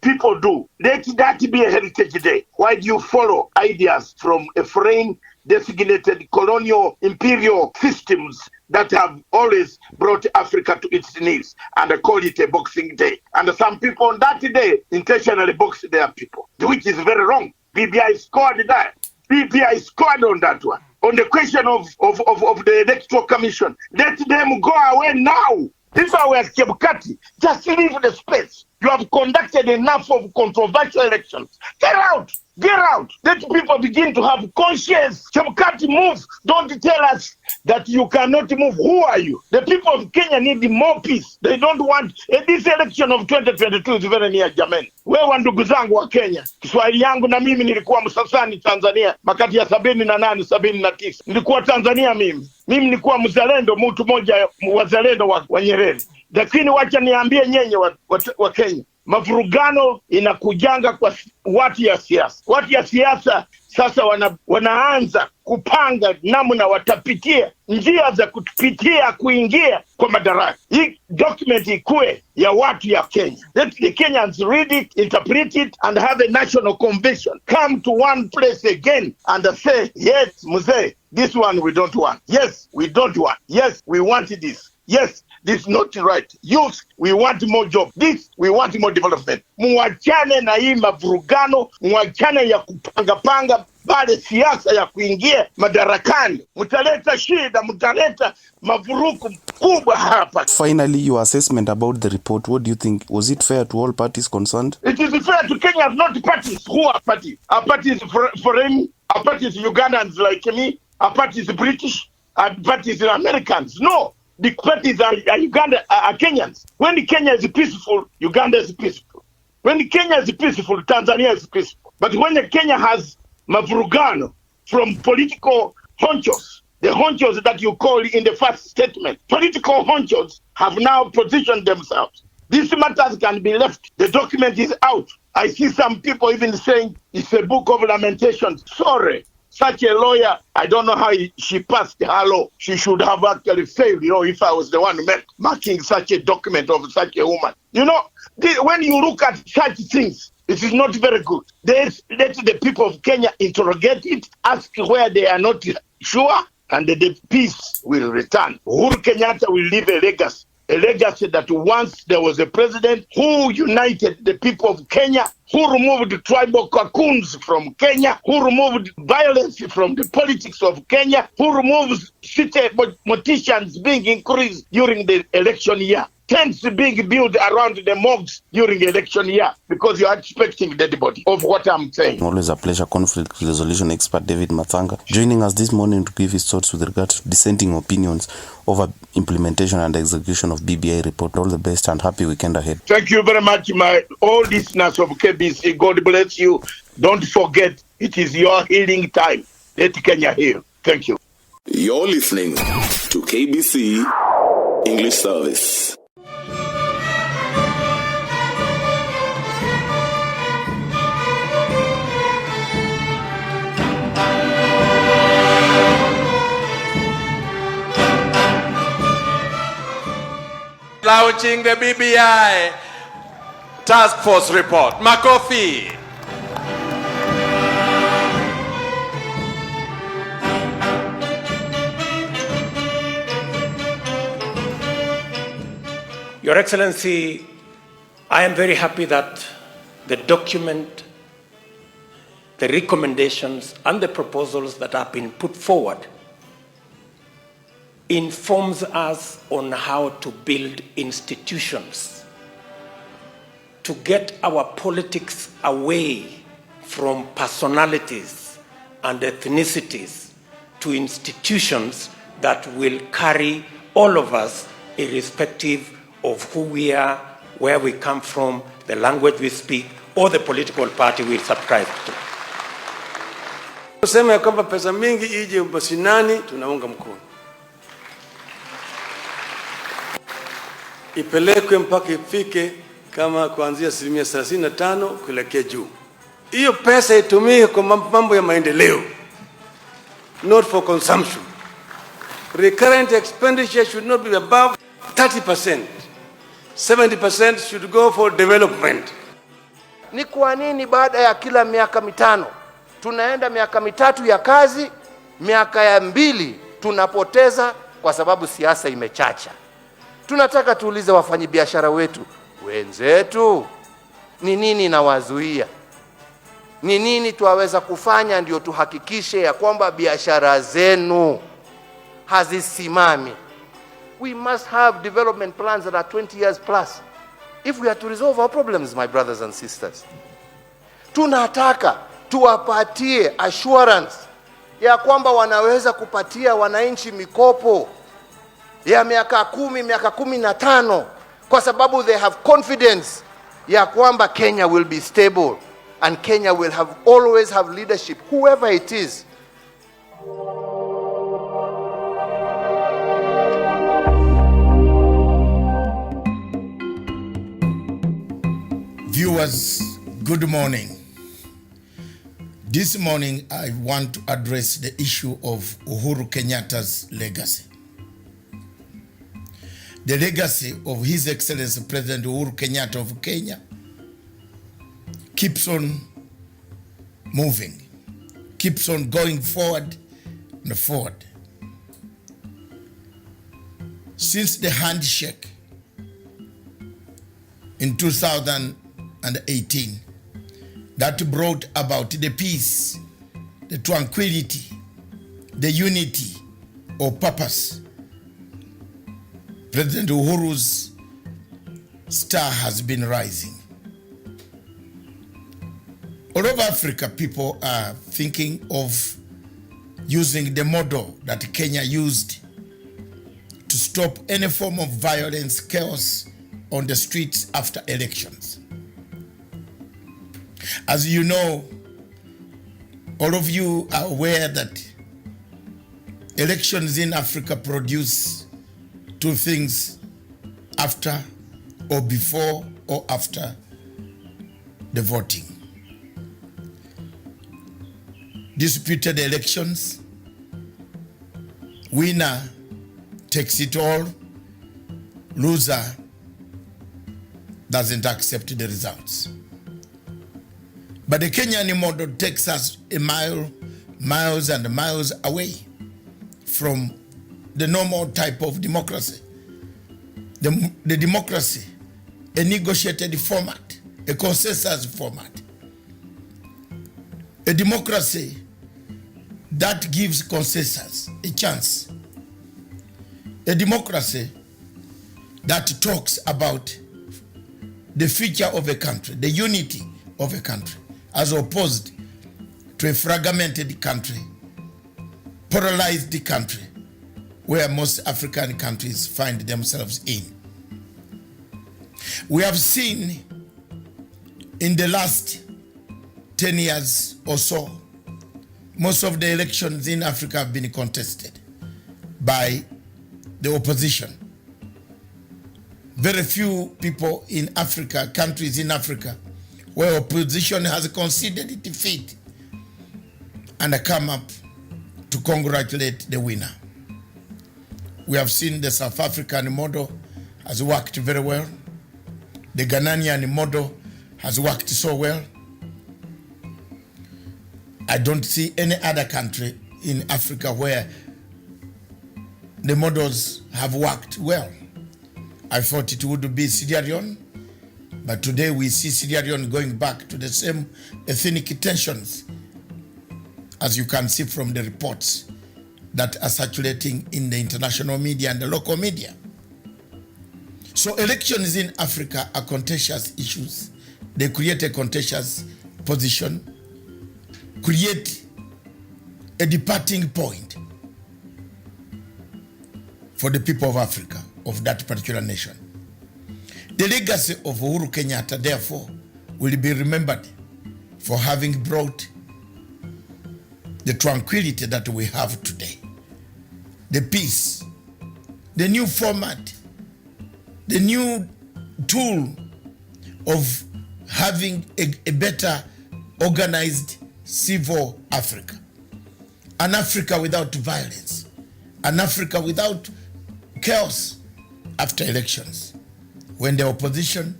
people do. Let that be a Heritage Day. Why do you follow ideas from a foreign designated colonial imperial systems that have always brought Africa to its knees and call it a Boxing Day? And some people on that day intentionally box their people, which is very wrong. BBI scored that. BBI scored on that one. On the question of the Electoral Commission, let them go away now. If I were Chebukati, just leave the space. You have conducted enough of controversial elections. Get out. Get out. Let people begin to have conscience. Chebukati, move. Don't tell us that you cannot move. Who are you? The people of Kenya need more peace. They don't want this election of 2022 is very near Jamen. Wewe ndugu zangu wa Kenya, Kiswahili yangu na mimi nilikuwa Msasani Tanzania makati ya 78 79. Nilikuwa Tanzania mimi nilikuwa mzalendo, mtu mmoja wazalendo wa Nyerere. Lakini wacha niambie nyenye wa Kenya, mavurugano inakujanga kwa watu ya siasa. Watu ya siasa sasa wanaanza kupanga namna watapitia njia za kupitia kuingia kwa madaraka. Hii document ikue ya watu ya Kenya. Let the Kenyans read it, interpret it, and have a national convention. Come to one place again and say, yes, Mzee, this one we don't want. Yes, we don't want. Yes, we want this. Yes, this is not right. Youth, we want more jobs. This, we want more development. Muachane na hii mavurugano, muachane ya kupanga bale siasa ya kuingia madarakani. Mutaleta shida, mutaleta mavuruku kubwa hapa. Finally, your assessment about the report, what do you think? Was it fair to all parties concerned? It is fair to Kenyans, not parties. Who are parties? Our parties foreign, our parties Ugandans like me, our parties British, our parties Americans. No. The parties are Uganda are Kenyans. When Kenya is peaceful, Uganda is peaceful. When Kenya is peaceful, Tanzania is peaceful. But when Kenya has mavurugano from political honchos, the honchos that you call in the first statement, political honchos have now positioned themselves. These matters can be left. The document is out. I see some people even saying it's a book of lamentations. Sorry. Such a lawyer, I don't know how she passed her law. She should have actually failed, if I was the one marking such a document of such a woman. When you look at such things, it is not very good. Let the people of Kenya interrogate it, ask where they are not sure, and the peace will return. Uhuru Kenyatta will leave a legacy that once there was a president who united the people of Kenya, who removed tribal cocoons from Kenya, who removed violence from the politics of Kenya, who removes city politicians being increased during the election year, tents being built around the mosques during the election year, because you are expecting dead body of what I'm saying. Always a pleasure. Conflict resolution expert David Mathanga joining us this morning to give his thoughts with regard to dissenting opinions over implementation and execution of BBI report. All the best and happy weekend ahead. Thank you very much, all listeners of KBC. God bless you. Don't forget, it is your healing time. Let Kenya heal. Thank you. You're listening to KBC English Service. Launching the BBI task force report. Makofi. Your Excellency, I am very happy that the document, the recommendations, and the proposals that have been put forward informs us on how to build institutions to get our politics away from personalities and ethnicities to institutions that will carry all of us irrespective of who we are, where we come from, the language we speak, or the political party we subscribe to. Kusema ya kwamba pesa mingi ije mashinani, tunaunga mkono. Ipelekwe mpaka ifike kama kuanzia 35% kuelekea juu. Hiyo pesa itumike kwa mambo ya maendeleo, not for consumption. Recurrent expenditure should not be above 30%. 70% should go for development. Ni kwa nini baada ya kila miaka mitano tunaenda miaka mitatu ya kazi, miaka ya 2 tunapoteza kwa sababu siasa imechacha? Tunataka tuulize wafanyabiashara wenzetu, ni nini inawazuia? Ni nini tuwaweza kufanya ndio tuhakikishe ya kwamba biashara zenu hazisimami? We must have development plans that are 20 years plus if we are to resolve our problems, my brothers and sisters. Tunataka tuwapatie assurance ya kwamba wanaweza kupatia wananchi mikopo ya miaka 10, miaka 15, kwa sababu they have confidence ya kwamba Kenya will be stable and Kenya will always have leadership, whoever it is. Viewers, good morning. This morning I want to address the issue of Uhuru Kenyatta's legacy. The legacy of His Excellency President Uhuru Kenyatta of Kenya keeps on moving, keeps on going forward and forward. Since the handshake in 2018 that brought about the peace, the tranquility, the unity of purpose, President Uhuru's star has been rising. All over Africa, people are thinking of using the model that Kenya used to stop any form of violence, chaos on the streets after elections. As you know, all of you are aware that elections in Africa produce two things after or before or after the voting. Disputed elections, winner takes it all, loser doesn't accept the results. But the Kenyan model takes us miles and miles away from the normal type of democracy. The democracy, a negotiated format, a consensus format. A democracy that gives consensus a chance. A democracy that talks about the future of a country, the unity of a country, as opposed to a fragmented country, polarized country, where most African countries find themselves in. We have seen in the last 10 years or so, most of the elections in Africa have been contested by the opposition. Very few people in Africa, countries in Africa, where opposition has conceded defeat and come up to congratulate the winner. We have seen the South African model has worked very well. The Ghanaian model has worked so well. I don't see any other country in Africa where the models have worked well. I thought it would be Sierra Leone, but today we see Sierra Leone going back to the same ethnic tensions, as you can see from the reports that are circulating in the international media and the local media. So elections in Africa are contentious issues. They create a contentious position, create a departing point for the people of Africa, of that particular nation. The legacy of Uhuru Kenyatta, therefore, will be remembered for having brought the tranquility that we have today, the peace, the new format, the new tool of having a better organized civil Africa, an Africa without violence, an Africa without chaos after elections, when the opposition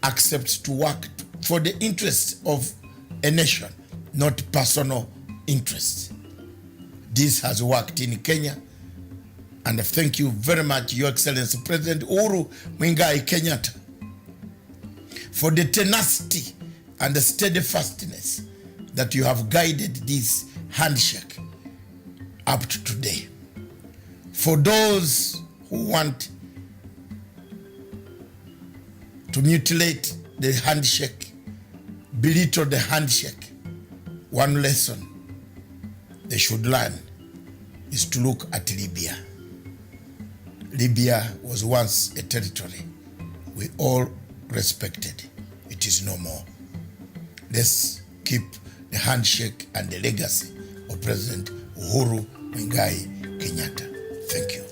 accepts to work for the interests of a nation, not personal interests. This has worked in Kenya, and thank you very much, Your Excellency President Uhuru Muigai Kenyatta, for the tenacity and the steadfastness that you have guided this handshake up to today. For those who want to mutilate the handshake, belittle the handshake, one lesson they should learn is to look at Libya. Libya was once a territory we all respected. It is no more. Let's keep the handshake and the legacy of President Uhuru Muigai Kenyatta. Thank you.